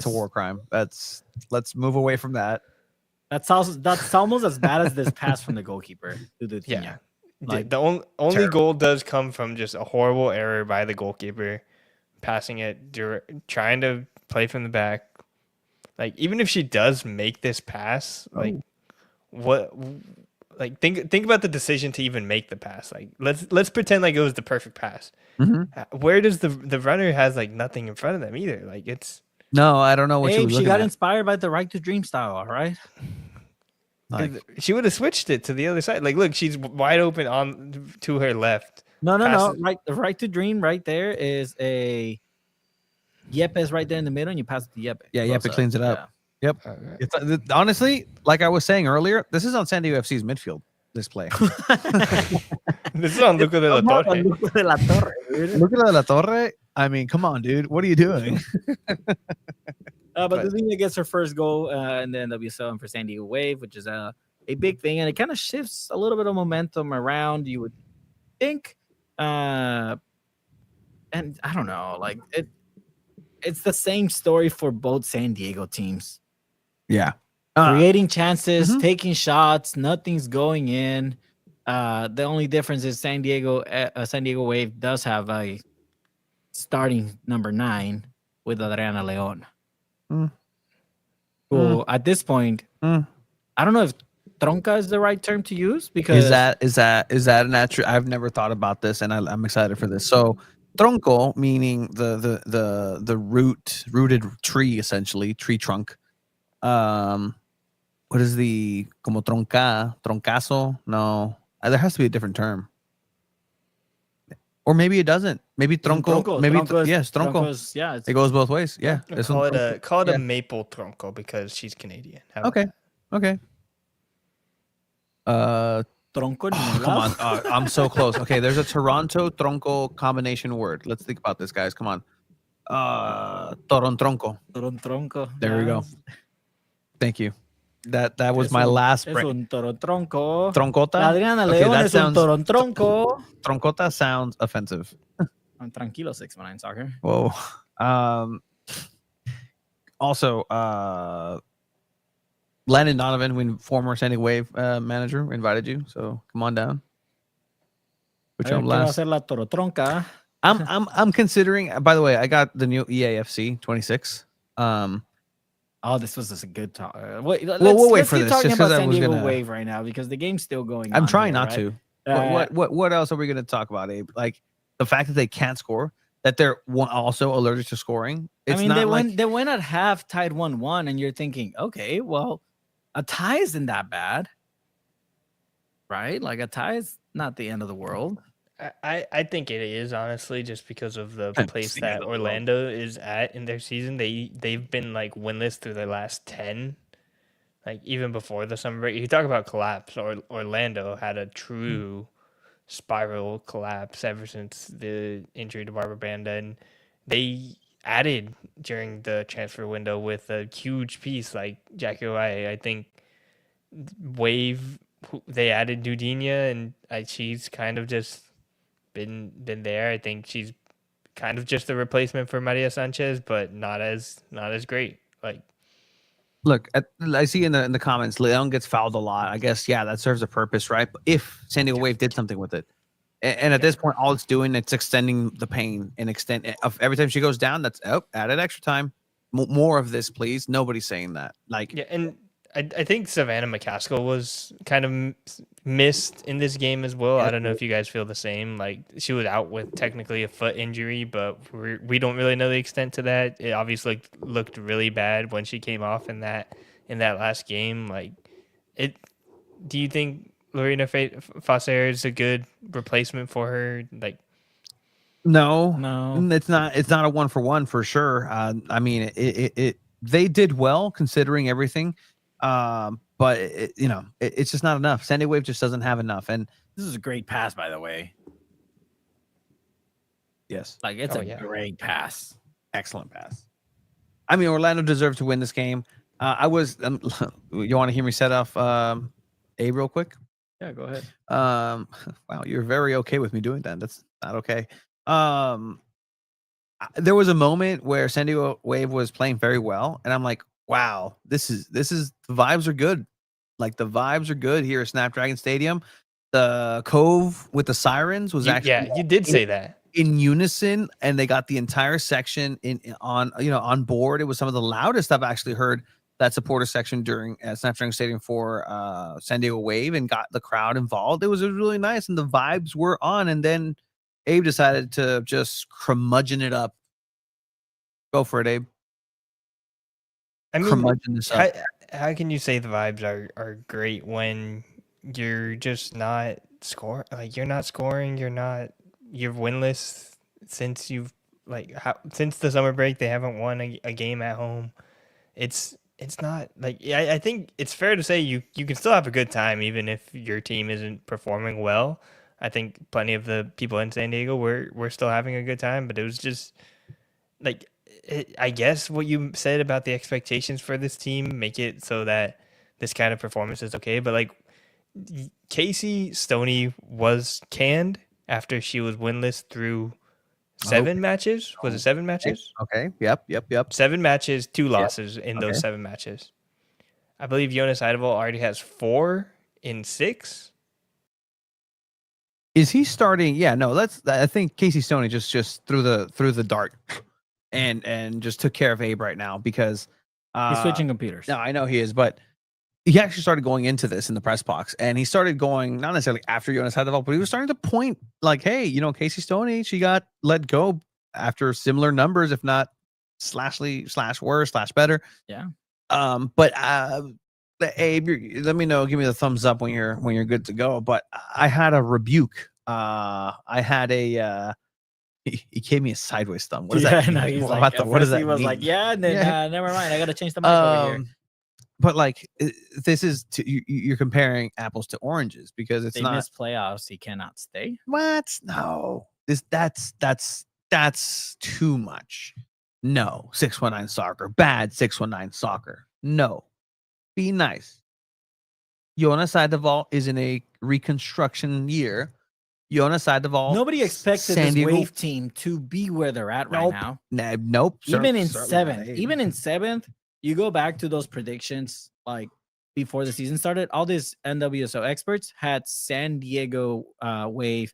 a war crime. Let's move away from that.
That's almost as bad as this pass from the goalkeeper to the team.
Yeah. Like the only goal does come from just a horrible error by the goalkeeper, passing it, trying to play from the back. Like even if she does make this pass, like what? Like think about the decision to even make the pass. Like let's pretend like it was the perfect pass.
Mm-hmm.
Where does the runner has like nothing in front of them either? Like it's
no, I don't know what
she got inspired by the Right to Dream style, all right?
Like, she would have switched it to the other side. Like, look, she's wide open on to her left.
No. The Right to Dream right there is a Yepes right there in the middle, and you pass it to Yepes.
Yeah, Yepes cleans it up. Yeah. Yep. It's honestly, like I was saying earlier, this is on SanDiego FC's midfield. This play.
This is on Luca de la Torre.
Luca de la Torre. I mean, come on, dude. What are you doing?
But Luzina gets her first goal in the NWSL for San Diego Wave, which is a big thing, and it kind of shifts a little bit of momentum around. You would think, and I don't know, like it's the same story for both San Diego teams.
Yeah,
creating chances, taking shots, nothing's going in. The only difference is San Diego Wave does have a starting number 9 with Adriana Leon. Who at this point, I don't know if tronca is the right term to use, because
is that an attribute? I've never thought about this, and I'm excited for this. So tronco meaning the rooted tree, essentially tree trunk. What is the como troncazo? No, there has to be a different term. Or maybe it doesn't. Maybe tronco. Maybe yes, tronco.
Yeah,
it goes both ways. Yeah,
call it a maple tronco because she's Canadian.
Okay.
Tronco.
Come on, I'm so close. Okay, there's a Toronto tronco combination word. Let's think about this, guys. Come on.
Tronco.
There we go. Thank you. That was my last break.
Es un tronco.
Troncota.
Adriana León es un tronco.
Troncota sounds offensive.
I'm tranquilo 619 soccer.
Whoa. Also, Landon Donovan, former San Diego Wave manager, invited you. So come on down. Which I'm last.
La tronca.
I'm considering. By the way, I got the new EAFC 26.
Oh, this was a good talk. We'll
wait for this.
Talking about San Diego Wave right now because the game's still going on.
I'm trying not
to.
What else are we going to talk about, Abe? Like the fact that they can't score, that they're also allergic to scoring. It's
they went at half tied 1-1, and you're thinking, okay, well, a tie isn't that bad, right? Like a tie is not the end of the world.
I think it is, honestly, just because of the place that Orlando is at in their season. They've been like winless through their last 10, like even before the summer break. You talk about collapse, or Orlando had a true spiral collapse ever since the injury to Barbara Banda, and they added during the transfer window with a huge piece like Jackie O'Ai. I think Wave, they added Dudinha, and she's kind of just been there. I think she's kind of just a replacement for Maria Sanchez, but not as great. Like,
look, I see in the comments, Leon gets fouled a lot. I guess that serves a purpose, right? But if San Diego Wave did something with it, and at this point, all it's doing, it's extending the pain and every time she goes down. That's added extra time. More of this, please. Nobody's saying that. Like,
and I think Savannah McCaskill was kind of missed in this game as well. I don't know if you guys feel the same. Like, she was out with technically a foot injury, but we don't really know the extent to that. It obviously looked really bad when she came off in that last game. Like, do you think Lorena Foster is a good replacement for her? Like,
no, it's not. It's not a 1-for-1 for sure. I mean, they did well considering everything. But it's just not enough. San Diego Wave just doesn't have enough. And
this is a great pass, by the way.
Yes,
like it's great pass,
excellent pass. I mean, Orlando deserved to win this game. I was. You want to hear me set off Abe real quick?
Yeah, go ahead.
Wow, you're very okay with me doing that. That's not okay. There was a moment where San Diego Wave was playing very well, and I'm like, wow, this is the vibes are good. Like, the vibes are good here at Snapdragon Stadium. The Cove with the sirens was actually
you did say that
in unison, and they got the entire section on board. It was some of the loudest I've actually heard that supporter section during Snapdragon Stadium for San Diego Wave, and got the crowd involved. It was really nice, and the vibes were on. And then Abe decided to just curmudgeon it up. Go for it, Abe.
I mean, how can you say the vibes are great when you're just not scoring? Like, you're not scoring. You're winless since since the summer break. They haven't won a game at home. It's not like, I think it's fair to say you can still have a good time even if your team isn't performing well. I think plenty of the people in San Diego were still having a good time, but it was just like, I guess what you said about the expectations for this team make it so that this kind of performance is okay. But like, Casey Stoney was canned after she was winless through 7 matches. Was it 7 matches?
Okay. Yep.
7 matches, 2 losses in those 7 matches. I believe Jonas Eidevall already has 4 in 6.
Is he starting? Yeah, no. I think Casey Stoney just threw the dart and just took care of Abe right now, because
he's switching computers.
No, I know he is, but he actually started going into this in the press box, and he started going not necessarily after Jonas Eidevall, but he was starting to point like, hey, Casey Stoney, she got let go after similar numbers, if not /worse/better.
Yeah.
But Abe, let me know. Give me the thumbs up when you're good to go. But I had a rebuke. I had a. He gave me a sideways thumb. What does that mean?
No, he's what does that mean? He was like, and then never mind. I got to change the mic over here.
But like, this is you're comparing apples to oranges, because it's not.
They miss playoffs. He cannot stay.
What? No. That's too much. No. 619 soccer. Bad 619 soccer. No. Be nice. Jonas Eidevall is in a reconstruction year. Jonas Eidevall.
Nobody expected this Wave team to be where they're at right now.
Nope.
Even in seventh, you go back to those predictions like before the season started. All these NWSL experts had San Diego Wave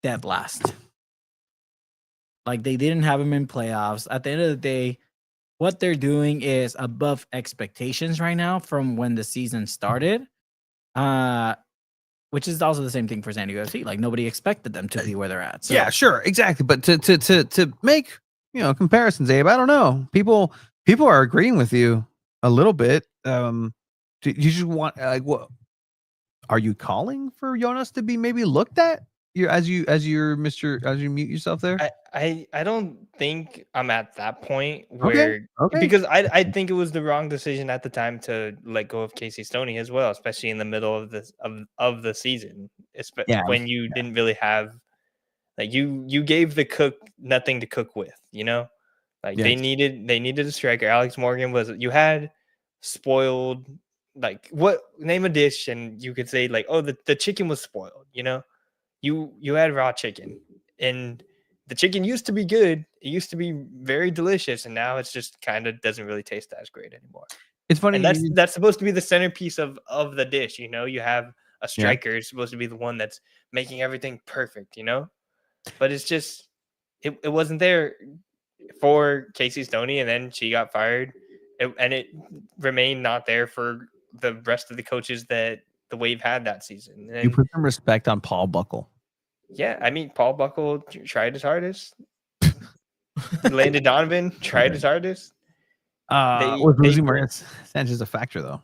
dead last. Like, they didn't have them in playoffs. At the end of the day, what they're doing is above expectations right now from when the season started. Which is also the same thing for San Diego FC. Like, nobody expected them to be where they're at. So.
Yeah, sure, exactly. But to make comparisons, Abe, I don't know. People are agreeing with you a little bit. Do you just want what? Are you calling for Jonas to be maybe looked at? As you mute yourself there.
I don't think I'm at that point where because I think it was the wrong decision at the time to let go of Casey Stoney as well, especially in the middle of this of the season, when you didn't really have, like, you gave the cook nothing to cook with, like they needed a striker. Alex Morgan you had spoiled like what name a dish and you could say like, oh, the chicken was spoiled. You know, you had raw chicken and the chicken used to be good. It used to be very delicious, and now it's just kind of doesn't really taste as great anymore.
It's funny.
And that's supposed to be the centerpiece of the dish. You know, you have a striker is supposed to be the one that's making everything perfect. You know, but it's just it wasn't there for Casey Stoney, and then she got fired, and it remained not there for the rest of the coaches that the Wave had that season. And
you put some respect on Paul Buckle.
Yeah, I mean, Paul Buckle tried his hardest. Landon Donovan tried his hardest.
With losing Maris Sanchez a factor, though.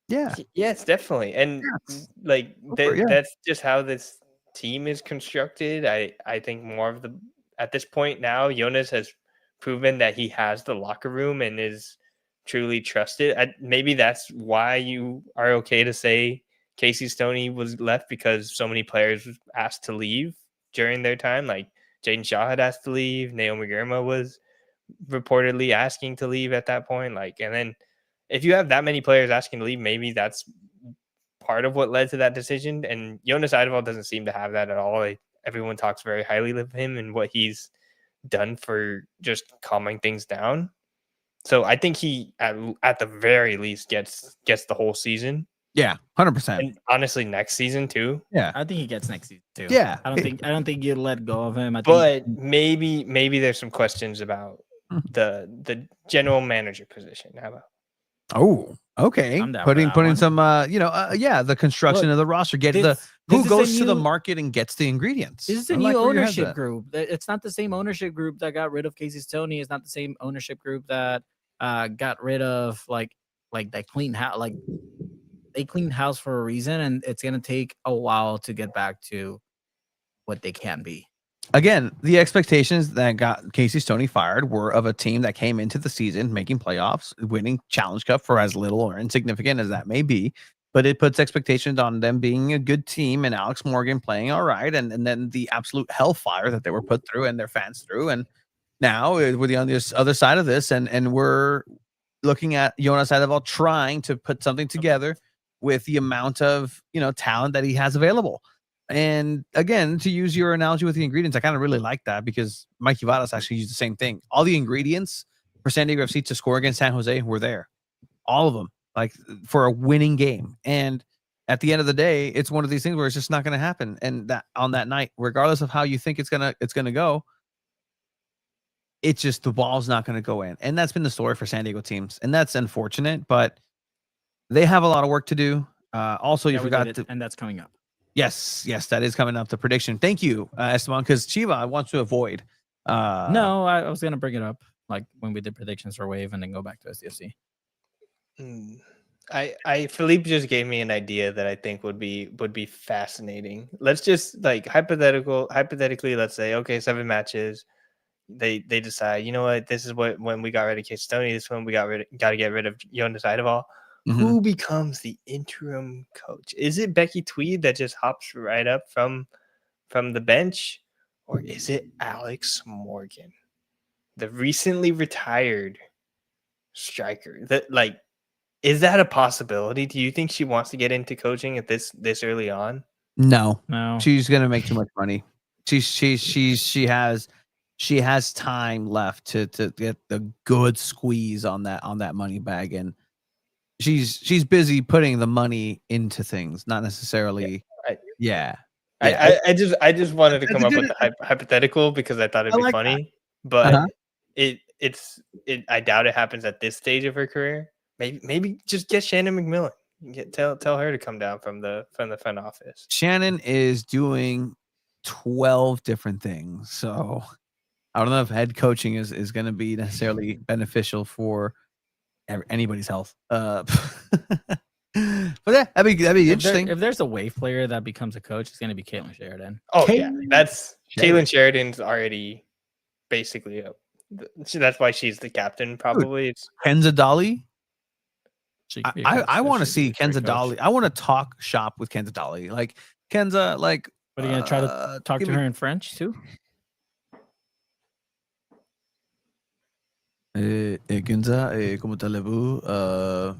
Yeah.
Yes, definitely. And that's just how this team is constructed. I think more of at this point now, Jonas has proven that he has the locker room and is truly trusted. Maybe that's why you are okay to say Casey Stoney was left, because so many players asked to leave during their time. Like Jaden Shaw had asked to leave. Naomi Girma was reportedly asking to leave at that point. Like, and then if you have that many players asking to leave, maybe that's part of what led to that decision. And Jonas Eidevall doesn't seem to have that at all. Everyone talks very highly of him and what he's done for just calming things down. So I think he at the very least gets the whole season.
Yeah, 100%.
And honestly, next season too.
Yeah,
I think he gets next season too.
Yeah,
I don't think you let go of him.
But maybe there's some questions about the general manager position. How about?
Oh, okay. Putting some, the construction of the roster, who goes to the market and gets the ingredients.
This is a new ownership group. It's not the same ownership group that got rid of Casey Stoney. It's not the same ownership group that got rid of like that clean house. Like they cleaned house for a reason, and it's gonna take a while to get back to what they can be.
Again, the expectations that got Casey Stoney fired were of a team that came into the season making playoffs, winning Challenge Cup for as little or insignificant as that may be. But it puts expectations on them being a good team and Alex Morgan playing all right. And then the absolute hellfire that they were put through and their fans through. And now we're on this other side of this. And we're looking at Jonas Eidevall trying to put something together with the amount of, talent that he has available. And again, to use your analogy with the ingredients, I kind of really like that because Mikey Vadas actually used the same thing. All the ingredients for San Diego FC to score against San Jose were there. All of them, like for a winning game. And at the end of the day, it's one of these things where it's just not going to happen. And that on that night, regardless of how you think it's gonna go, it's just the ball's not going to go in. And that's been the story for San Diego teams. And that's unfortunate, but they have a lot of work to do. Also, you forgot to,
and that's coming up.
Yes, that is coming up. The prediction. Thank you, Esteban, because Chiva wants to avoid.
No, I was gonna bring it up like when we did predictions for Wave, and then go back to SDFC.
Philippe just gave me an idea that I think would be fascinating. Let's just like hypothetically, let's say, okay, 7 matches. They decide, you know what, this is when we got rid of Casey Stoney, this is when we got to get rid of Jonas Eidevall. Mm-hmm. Who becomes the interim coach? Is it Becky Tweed that just hops right up from the bench, or is it Alex Morgan, the recently retired striker? Is that a possibility? Do you think she wants to get into coaching at this early on?
No. She's gonna make too much money. She has time left to get the good squeeze on that money bag, and she's busy putting the money into things, not necessarily. I
just wanted to come up with a hypothetical because I thought it'd be funny, but I doubt it happens at this stage of her career. Maybe just get Shannon McMillan. Tell her to come down from the front office.
Shannon is doing 12 different things, so I don't know if head coaching is going to be necessarily beneficial for anybody's health. But yeah, that'd be interesting.
If there's a Wave player that becomes a coach, it's going to be Caitlin Sheridan.
Oh yeah, Caitlin Sheridan's already basically that's why she's the captain. Probably. It's
Kenza Dolly. I want to see Kenza Dolly. I want to talk shop with Kenza Dolly. Like Kenza, like.
What are you going to try to talk to her in French too?
Kenza, comment allez-vous?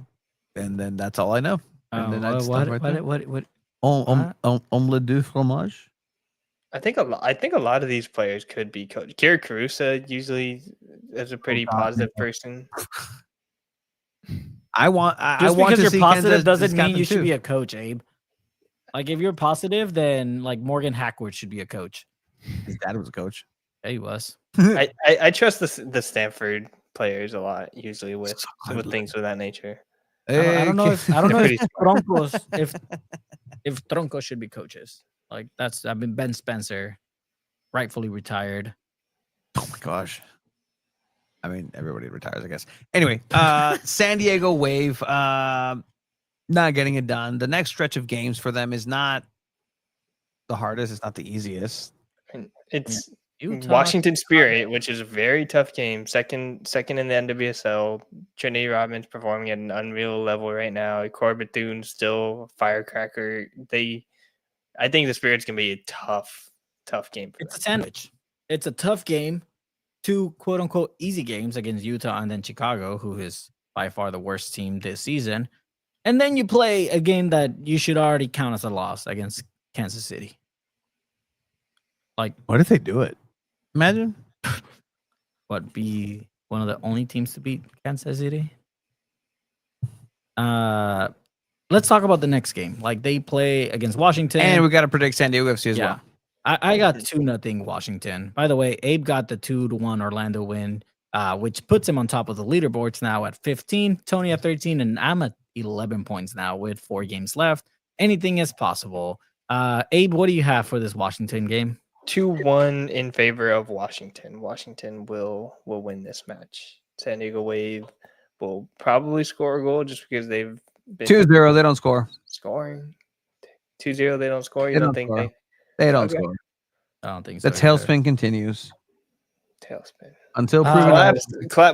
And then that's all I know. And then I'd stop right there.
What?
Omelette du fromage.
I think a lot of these players could be coached. Kira Carusa usually is a pretty positive person.
I want
because
to
you're
see
positive
Kansas
doesn't mean
captain
you should
too.
be a coach, Abe. Like if you're positive, then like Morgan Hackworth should be a coach.
His dad was a coach.
Yeah, he was.
I trust the Stanford players a lot, usually with things of that nature.
I don't know if Troncos if Troncos should be coaches. Like Ben Spencer, rightfully retired.
Oh my gosh. I mean, everybody retires, I guess. Anyway, San Diego Wave, not getting it done. The next stretch of games for them is not the hardest. It's not the easiest.
It's Washington Spirit, which is a very tough game. Second in the NWSL. Trinity Rodman's performing at an unreal level right now. Corey Bethune's still a firecracker. I think the Spirit's gonna be a tough game.
It's a sandwich. It's a tough game. 2 quote unquote easy games against Utah and then Chicago, who is by far the worst team this season. And then you play a game that you should already count as a loss against Kansas City. Like,
what if they do it? Imagine.
Be one of the only teams to beat Kansas City? Let's talk about the next game. Like, they play against Washington.
And we got to predict San Diego FC as well.
I got 2-0 Washington. By the way, Abe got the 2-1 Orlando win, which puts him on top of the leaderboards now at 15, Tony at 13, and I'm at 11 points now with 4 games left. Anything is possible. Abe, what do you have for this Washington game?
2-1 in favor of Washington. Washington will win this match. San Diego Wave will probably score a goal just because they've been
2-0. They don't score.
Scoring 2-0. They don't score. You don't think
score. They don't score.
I don't think so.
The tailspin continues.
Tailspin.
Until proven.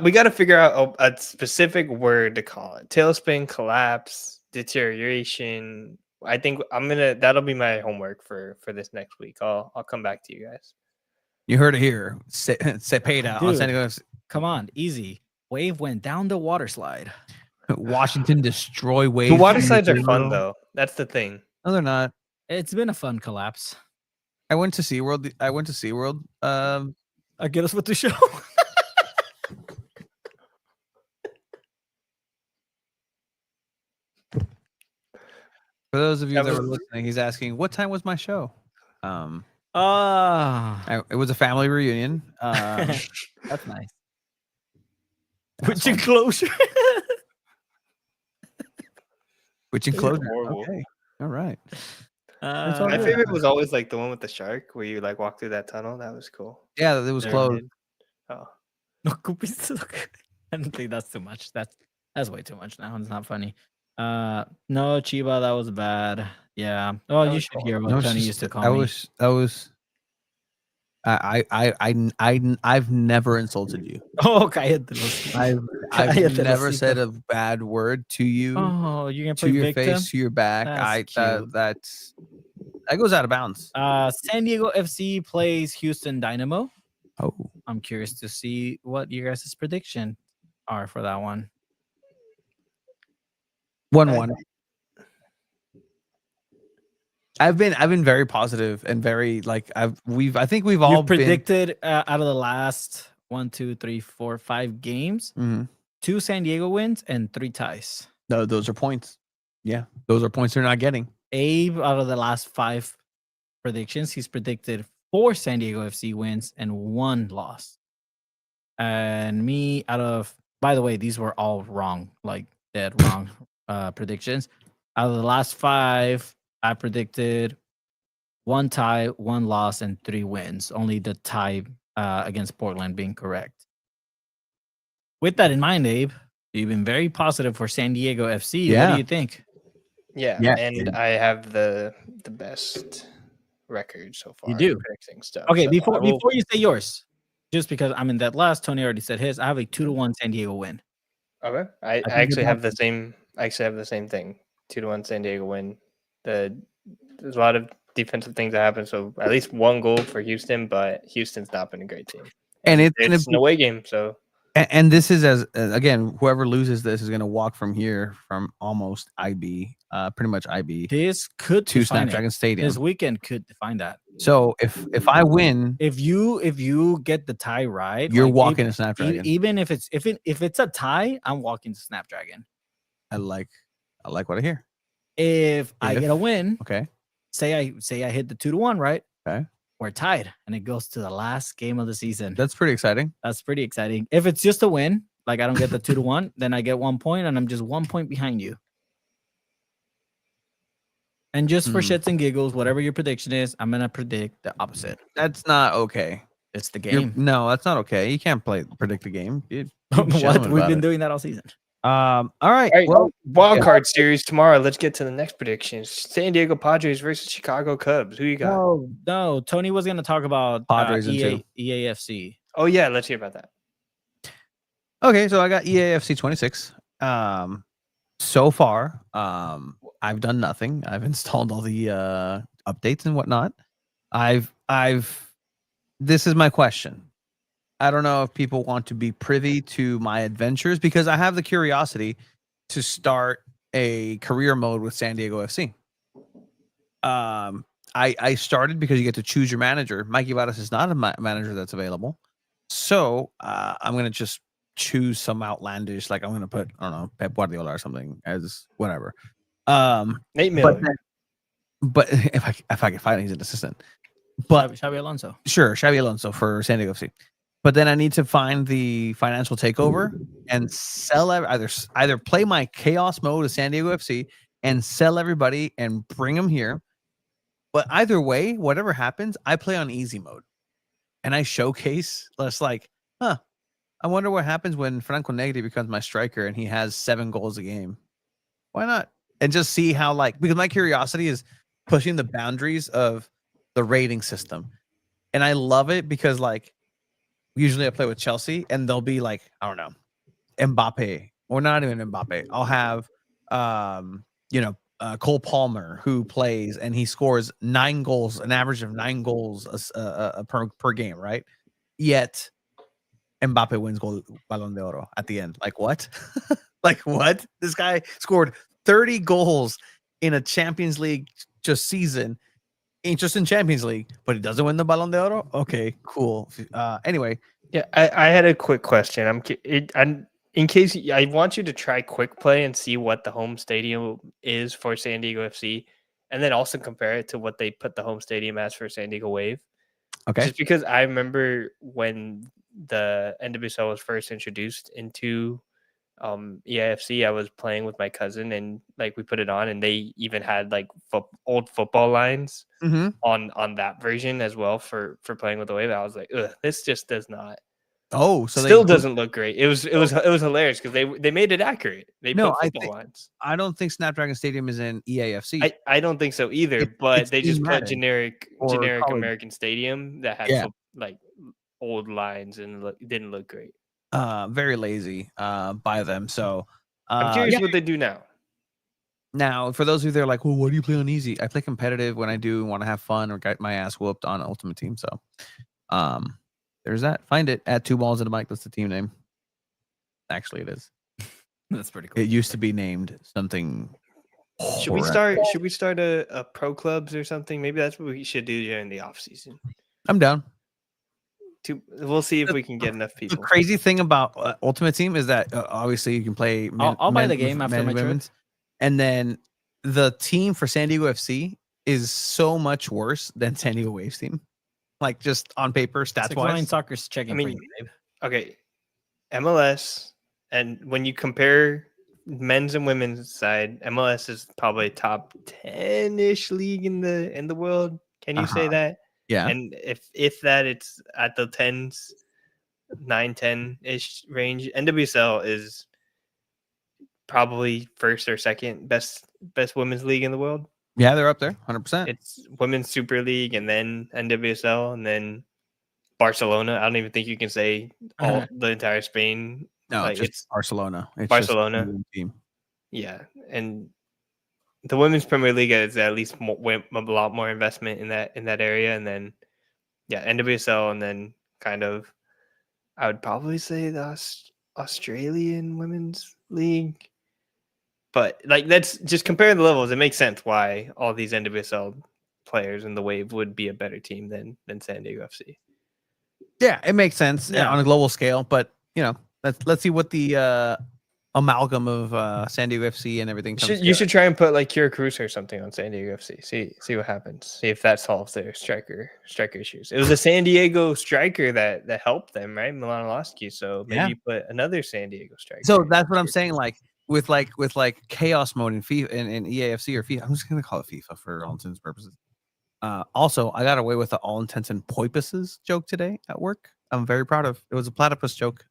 We got to figure out a specific word to call it. Tailspin, collapse, deterioration. I think that'll be my homework for this next week. I'll come back to you guys.
You heard it here. Cepeda on San Diego.
Come on, easy. Wave went down the water slide.
Washington destroy Wave.
The water slides are fun though. That's the thing.
No, they're not.
It's been a fun collapse.
I went to SeaWorld.
Get us with the show.
For those of you that were listening, he's asking, what time was my show? It was a family reunion.
That's nice. Which enclosure?
Which enclosure? Okay. All right.
My favorite was always like the one with the shark where you like walk through that tunnel. That was cool.
Yeah, it was closed.
Oh. I don't think that's too much. That's way too much now. It's not funny. No, Chiba, that was bad. Yeah. Oh, you should hear what Tony used to call me.
I've never insulted you.
Oh, okay.
I've never said a bad word to you.
Oh, you're gonna
to your face, to your back. That goes out of bounds.
San Diego FC plays Houston Dynamo.
Oh,
I'm curious to see what your guys' prediction are for that one.
1-1. I've been very positive and very like I think we've all
predicted out of the last 1, 2, 3, 4, 5 games, 2 San Diego wins and 3 ties.
No, those are points. Yeah, those are points they're not getting.
Abe, out of the last 5 predictions, he's predicted 4 San Diego FC wins and 1 loss. And me, by the way, these were all wrong, like dead wrong predictions. Out of the last 5, I predicted 1 tie, 1 loss, and 3 wins. Only the tie against Portland being correct. With that in mind, Abe, you've been very positive for San Diego FC.
Yeah.
What do you think?
Yeah, and I have the best record so far.
You do
predicting stuff.
Okay,
so
before you say yours, just because I'm in that last, Tony already said his. I have a 2-1 San Diego win.
Okay, I actually have the same. I actually have the same thing. 2-1 San Diego win. There's a lot of defensive things that happen, so at least 1 goal for Houston, but Houston's not been a great team.
And
it's an away game, so
And this is again, whoever loses this is going to walk from here from almost IB, pretty much IB.
This could
to
define
Snapdragon
it.
Stadium.
This weekend could define that.
So if I win,
if you get the tie right,
you're walking to Snapdragon.
Even if it's a tie, I'm walking to Snapdragon.
I like what I hear.
If I get a win,
okay.
Say I hit the 2-1, right?
Okay.
We're tied, and it goes to the last game of the season.
That's pretty exciting.
That's pretty exciting. If it's just a win, like I don't get the 2-1, then I get 1 point, and I'm just 1 point behind you. And just for shits and giggles, whatever your prediction is, I'm gonna predict the opposite.
That's not okay.
It's the game.
No, that's not okay. You can't predict the game.
What? We've been doing that all season.
All right.
Well, wild card series tomorrow. Let's get to the next predictions. San Diego Padres versus Chicago Cubs. Who you got?
No. Tony was going to talk about
Padres and
EAFC.
Oh yeah, let's hear about that.
Okay, so I got EAFC 26. So far, I've done nothing. I've installed all the updates and whatnot. This is my question. I don't know if people want to be privy to my adventures because I have the curiosity to start a career mode with San Diego FC. I started because you get to choose your manager. Mikey Vadas is not a manager that's available. So I'm going to just choose some outlandish, like I'm going to put, I don't know, Pep Guardiola or something as whatever.
Nate Miller.
But if I can find it, he's an assistant. But
Xabi Alonso.
Sure, Xabi Alonso for San Diego FC. But then I need to find the financial takeover and sell either play my chaos mode of San Diego FC and sell everybody and bring them here. But either way, whatever happens, I play on easy mode. And I showcase less like, I wonder what happens when Franco Negri becomes my striker and he has 7 goals a game. Why not? And just see how, because my curiosity is pushing the boundaries of the rating system. And I love it because, usually I play with Chelsea and they'll be I don't know, Mbappe or not even Mbappe. I'll have, Cole Palmer who plays and he scores 9 goals, an average of 9 goals per game, right? Yet Mbappe wins Ballon d'Oro at the end. Like what? What? This guy scored 30 goals in a Champions League season. Ain't just in Champions League, but he doesn't win the Ballon d'Oro. Okay, cool. Anyway,
yeah, I had a quick question. In case I want you to try quick play and see what the home stadium is for San Diego FC, and then also compare it to what they put the home stadium as for San Diego Wave.
Okay,
just because I remember when the NWSL was first introduced into EIFC, I was playing with my cousin and we put it on and they even had old football lines on that version as well for playing with the Wave. I was like, ugh, this just does not.
Oh, so
still doesn't look great. It was hilarious because they made it accurate. They put football lines.
I don't think Snapdragon Stadium is in EAFC.
I don't think so either. But they just put generic American Stadium that had old lines and didn't look great.
Very lazy by them. So
I'm curious what they do now.
Now, for those of you that are like, well, what do you play on easy? I play competitive when I do want to have fun or get my ass whooped on Ultimate Team. So there's that. Find it at 2 balls and a mic. That's the team name. Actually, it is.
That's pretty cool.
It used to be named something.
Should we start a pro clubs or something? Maybe that's what we should do during the off season.
I'm down.
We'll see if we can get enough people.
The crazy thing about Ultimate Team is that obviously you can play.
I'll buy the game after my trip.
And then the team for San Diego FC is so much worse than San Diego Waves team. Just on paper, stats wise.
Soccer's checking for you, babe.
Okay, MLS, and when you compare men's and women's side, MLS is probably top 10-ish league in the world. Can you say that?
Yeah.
And if that, it's at the 10s, 9, 10-ish range. NWSL is probably first or second best women's league in the world.
Yeah, they're up there, 100%.
It's Women's Super League and then NWSL and then Barcelona. I don't even think you can say the entire Spain.
No, it's Barcelona. It's
Barcelona.
Just team.
Yeah, and the Women's Premier League is at least a lot more investment in that area, and then NWSL, and then kind of I would probably say the Australian Women's League. But like that's just comparing the levels, it makes sense why all these NWSL players in the Wave would be a better team than SanDiego FC.
Yeah, it makes sense on a global scale, but let's see what the amalgam of SanDiego FC and everything comes
You should try and put like Kira Cruz or something on SanDiego FC. See what happens. See if that solves their striker issues. It was a San Diego striker that helped them, right? Milano Losky. So maybe you put another San Diego striker.
So that's what I'm saying. Like with chaos mode in FIFA in EAFC or FIFA. I'm just gonna call it FIFA for all intents and purposes. Also, I got away with the all intents and purposes joke today at work. I'm very proud of. It was a platypus joke.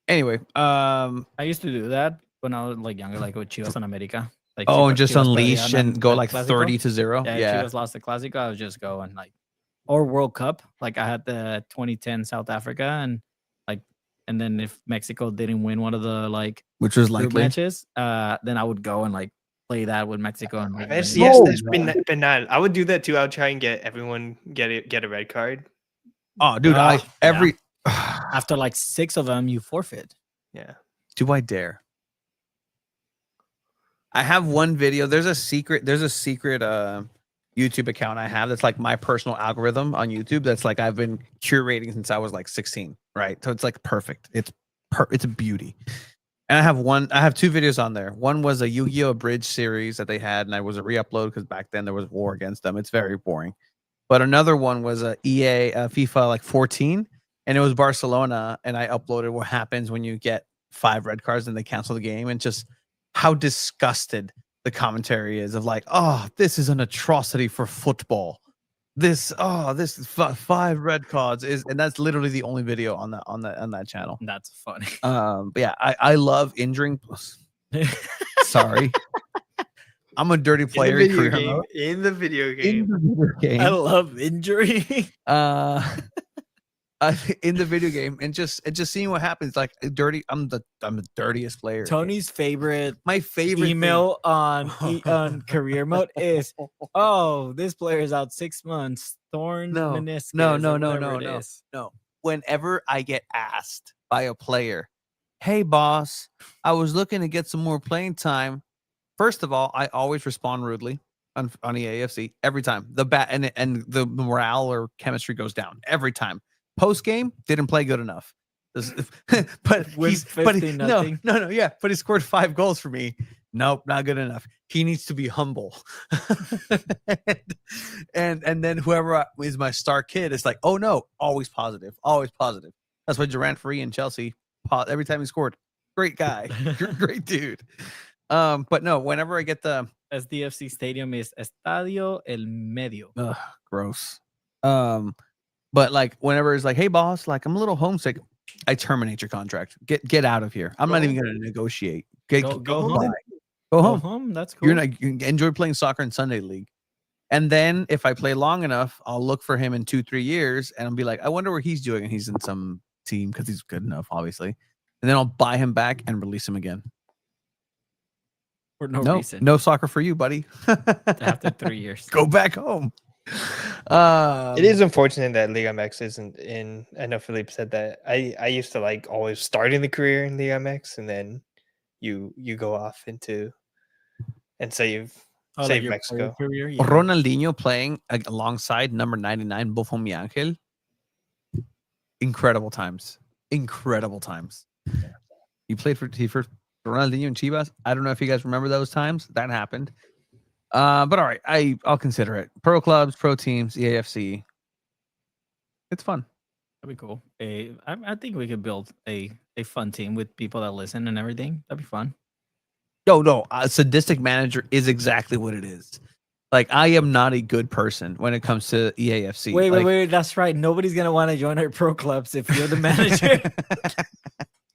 Anyway,
I used to do that when I was like younger, like with Chivas and America. Like
and just unleash and go like 30-0.
Yeah, Chivas lost the Clásico. I was just going like, or World Cup. Like I had the 2010 South Africa, and then if Mexico didn't win one of the
which was
group
likely
matches, then I would go and play that with Mexico. And
Yes, there's been that. I would do that too. I would try and get everyone get a red card.
Oh, dude,
after like 6 of them, you forfeit.
Yeah.
Do I dare? I have one video. There's a secret YouTube account I have that's like my personal algorithm on YouTube. That's like I've been curating since I was like 16, right? So it's like perfect. It's a beauty. And I have 2 videos on there. One was a Yu-Gi-Oh! Abridged series that they had, and I was a re-upload because back then there was war against them. It's very boring. But another one was a FIFA 14, and it was Barcelona, and I uploaded what happens when you get 5 red cards and they cancel the game, and just how disgusted the commentary is of like, oh, this is an atrocity for football. This is 5 red cards and that's literally the only video on that channel.
That's funny.
But yeah, I love injuring. Sorry. I'm a dirty player
in the video game.
I love injury.
In the video game, and just seeing what happens, like dirty. I'm the dirtiest player.
Tony's
my favorite
email on career mode is, oh, this player is out 6 months. Torn meniscus.
No. Whenever I get asked by a player, hey boss, I was looking to get some more playing time. First of all, I always respond rudely on EAFC every time. The bat and the morale or chemistry goes down every time. Post game, didn't play good enough. But he scored 5 goals for me. Nope, not good enough. He needs to be humble. and then whoever is my star kid is like, oh no, always positive. That's why Durant Free in Chelsea, every time he scored, great guy, great dude. But no, whenever I get the
SDFC stadium is Estadio El Medio.
Ugh, gross. But like whenever it's like, hey boss, like I'm a little homesick, I terminate your contract. Get out of here. I'm not even going to negotiate. Go home. Go home.
That's cool.
You enjoy playing soccer in Sunday League. And then if I play long enough, I'll look for him in 2-3 years and I'll be like, I wonder where he's doing. And he's in some team because he's good enough, obviously. And then I'll buy him back and release him again.
For no reason.
No soccer for you, buddy.
After 3 years.
Go back home.
It is unfortunate that Liga MX isn't in. I know Philippe said that. I used to like always starting the career in Liga MX, and then you go off into and save Mexico.
Career, yeah.
Ronaldinho playing alongside number 99 Buffon Miangel. Incredible times. Yeah. He played for Ronaldinho and Chivas. I don't know if you guys remember those times. That happened. But all right, I'll consider it. Pro clubs, pro teams, EAFC. It's fun.
That'd be cool. I think we could build a fun team with people that listen and everything. That'd be fun.
No. A sadistic manager is exactly what it is. Like, I am not a good person when it comes to EAFC.
Wait. That's right. Nobody's going to want to join our pro clubs if you're the manager.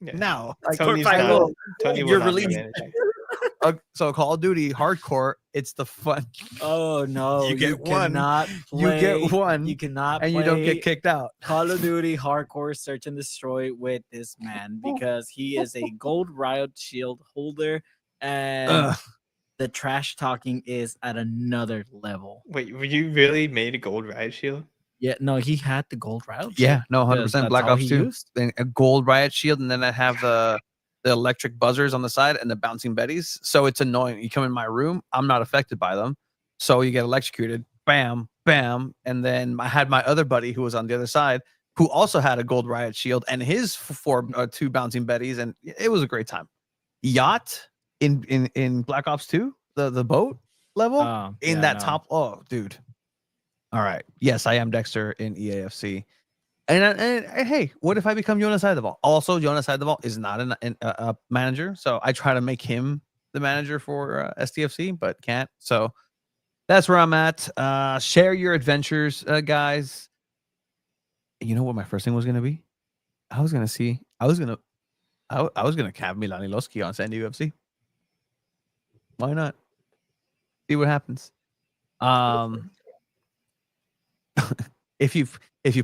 No.
Tony
you're released. So Call of Duty Hardcore, it's the fun.
Oh no,
you get one.
You
get one.
You cannot
and
play
you don't get kicked out.
Call of Duty Hardcore Search and Destroy with this man because he is a gold riot shield holder and the trash talking is at another level.
Wait, were you really made a gold riot shield?
Yeah, no, he had the gold riot.
Yeah, no, 100%.
That's
Black
all
Ops
he
2.
used?
Then a gold riot shield, and then I have the electric buzzers on the side and the bouncing betties. So it's annoying. You come in my room, I'm not affected by them. So you get electrocuted, bam, bam. And then I had my other buddy who was on the other side who also had a gold riot shield and his two bouncing betties, and it was a great time. Yacht in Black Ops 2, the boat level top. Oh, dude. All right. Yes, I am Dexter in EAFC. And hey, what if I become Jonas Eidevall? Also, Jonas Eidevall is not a manager, so I try to make him the manager for SDFC, but can't. So that's where I'm at. Share your adventures, guys. You know what my first thing was gonna be? I was gonna cab Milani Loski on SanDiego.FC. Why not? See what happens. If you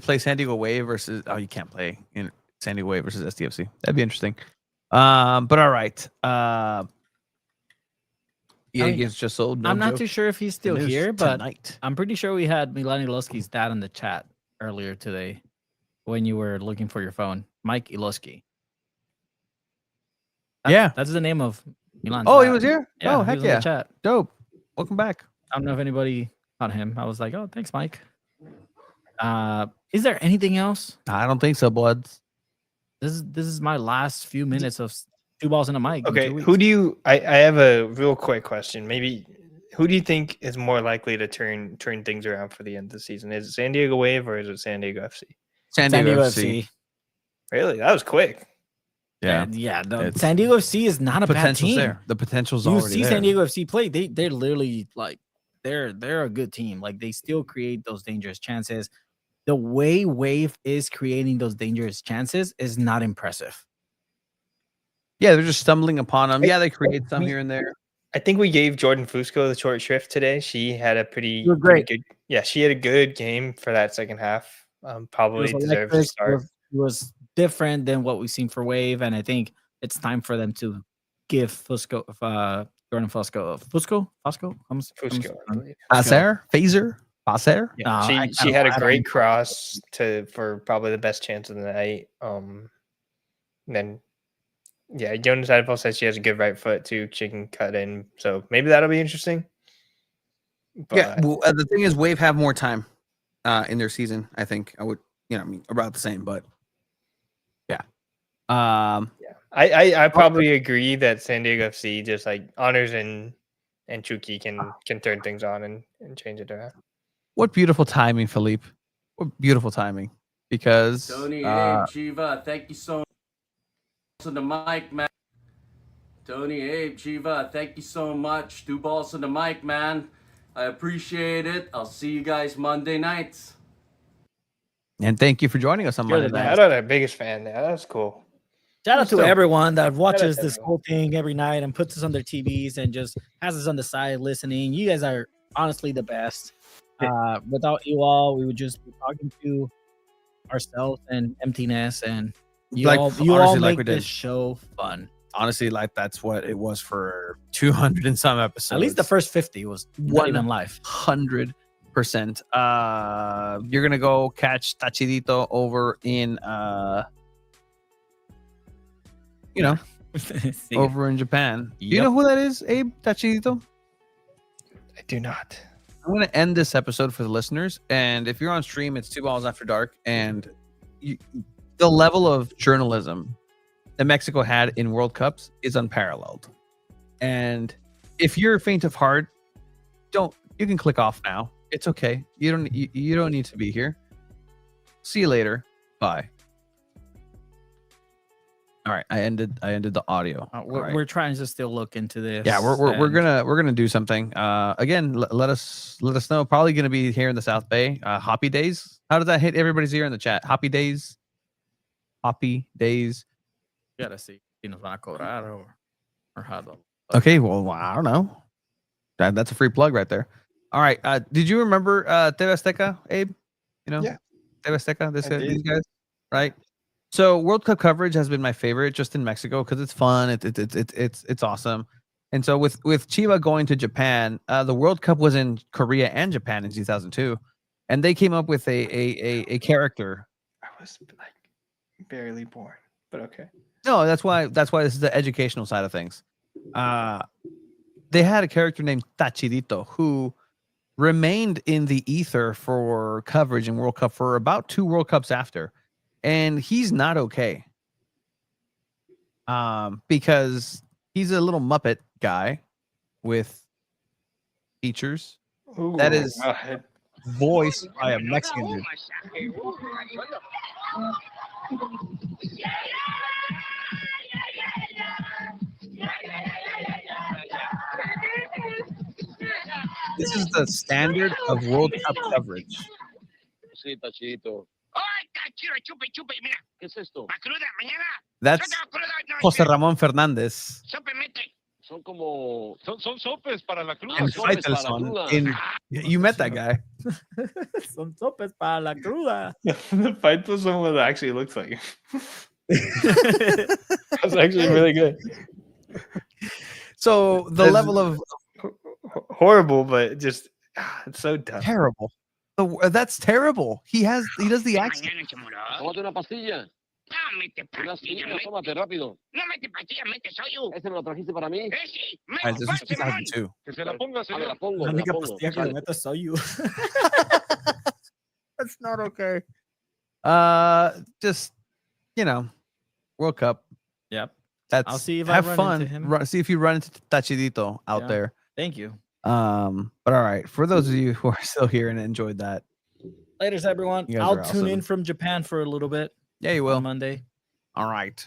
play SanDiego Wave versus you can't play in SanDiego Wave versus SDFC. That'd be interesting. But all right. It's just sold. No
I'm not
joke.
too sure if he's still here, but
tonight.
I'm pretty sure we had Milani Iloski's dad in the chat earlier today when you were looking for your phone. Mike Iloski. That's the name of Milan's
Oh,
dad.
he was here?
Yeah,
oh,
he
heck
was in
yeah.
the chat.
Dope. Welcome back.
I don't know if anybody caught him. I was like, oh, thanks, Mike. Is there anything else?
I don't think so, Bloods.
This is my last few minutes of two balls in a mic.
Okay, who do you? I have a real quick question. Maybe who do you think is more likely to turn things around for the end of the season? Is it SanDiego Wave or is it SanDiego FC?
SanDiego FC.
Really, that was quick.
Yeah,
No, SanDiego FC is not a bad team.
There. The potential's
you
already
see
there.
SanDiego FC play. They're literally like they're a good team. Like they still create those dangerous chances. The way Wave is creating those dangerous chances is not impressive.
Yeah, they're just stumbling upon them. Yeah, they create some here and there.
I think we gave Jordan Fusco the short shrift today. She had a pretty good. Yeah, she had a good game for that second half. Probably deserves to start.
It was different than what we've seen for Wave, and I think it's time for them to give Fusco, Jordan Fusco, Fusco,
Passer.
Yeah, she had a great cross for probably the best chance of the night. Then Jonas Eidevall says she has a good right foot too. She can cut in, so maybe that'll be interesting.
But, the thing is, Wave have more time in their season. I think I would, about the same, but yeah.
I probably agree that SanDiego FC just like Honors and Chucky can turn things on and change it around.
What beautiful timing, Philippe. What beautiful timing. Because
Tony, Chiva, thank you so much on the mic, man. Tony, Chiva, thank you so much. 2 balls on the mic, man. I appreciate it. I'll see you guys Monday nights.
And thank you for joining us on Monday night.
Shout out our biggest fan there. That's cool.
Shout out to everyone that watches this whole thing every night and puts us on their TVs and just has us on the side listening. You guys are honestly the best. Without you all, we would just be talking to ourselves and emptiness, and you all make this show fun.
Honestly, like that's what it was for 200 and some episodes.
At least the first 50 was not even live.
100%. You're gonna go catch Tachidito over in over in Japan. Yep. You know who that is, Abe? Tachidito?
I do not.
I'm going to end this episode for the listeners. And if you're on stream, it's 2 Balls After Dark. And the level of journalism that Mexico had in World Cups is unparalleled. And if you're faint of heart, you can click off now. It's okay. You don't need to be here. See you later. Bye. All right, I ended the audio.
We're trying to still look into this.
Yeah, we're gonna do something. Again, let us know. Probably gonna be here in the South Bay. Hoppy Days. How does that hit everybody's ear in the chat? Hoppy Days. Hoppy Days.
You gotta see. Or how the.
Okay, well, I don't know. That's a free plug right there. All right. Did you remember TV Azteca, Abe?
Yeah.
TV Azteca. These guys, right? So World Cup coverage has been my favorite, just in Mexico, because it's fun. It's awesome. And so with Chiva going to Japan, the World Cup was in Korea and Japan in 2002. and they came up with a character.
I was like barely born, but okay.
No, that's why this is the educational side of things. They had a character named Tachidito who remained in the ether for coverage in World Cup for about 2 World Cups after, and he's not okay. Because he's a little Muppet guy with features that is voiced by a Mexican dude. This is the standard of World Cup coverage.
Sí, Tachito. ¿Qué es esto?
That's Jose Ramon Fernandez.
Son como... Son sopes para la cruda.
And Faitelson. You met that guy.
Son sopes para la cruda.
The Faitelson one actually looks like that's actually really good.
So the level of
horrible, but just it's so dumb.
Terrible. That's terrible. He does the accent.
Tómate una pastilla. Tómate rápido. ¿Ese me lo trajiste para mí?
Guys, this was 2002.
Que se la ponga, señor. La pongo,
La
la
única
pongo.
pastilla que le meto soy you.
That's not okay. Just World Cup.
Yep.
That's
I'll see if
have
I run
fun.
into him.
See if you run into Tachidito out there.
Thank you.
But all right, for those of you who are still here and enjoyed that,
Laters, everyone.
You guys
I'll
are
tune
awesome.
in from Japan for a little bit.
Yeah, you will.
On Monday.
All right.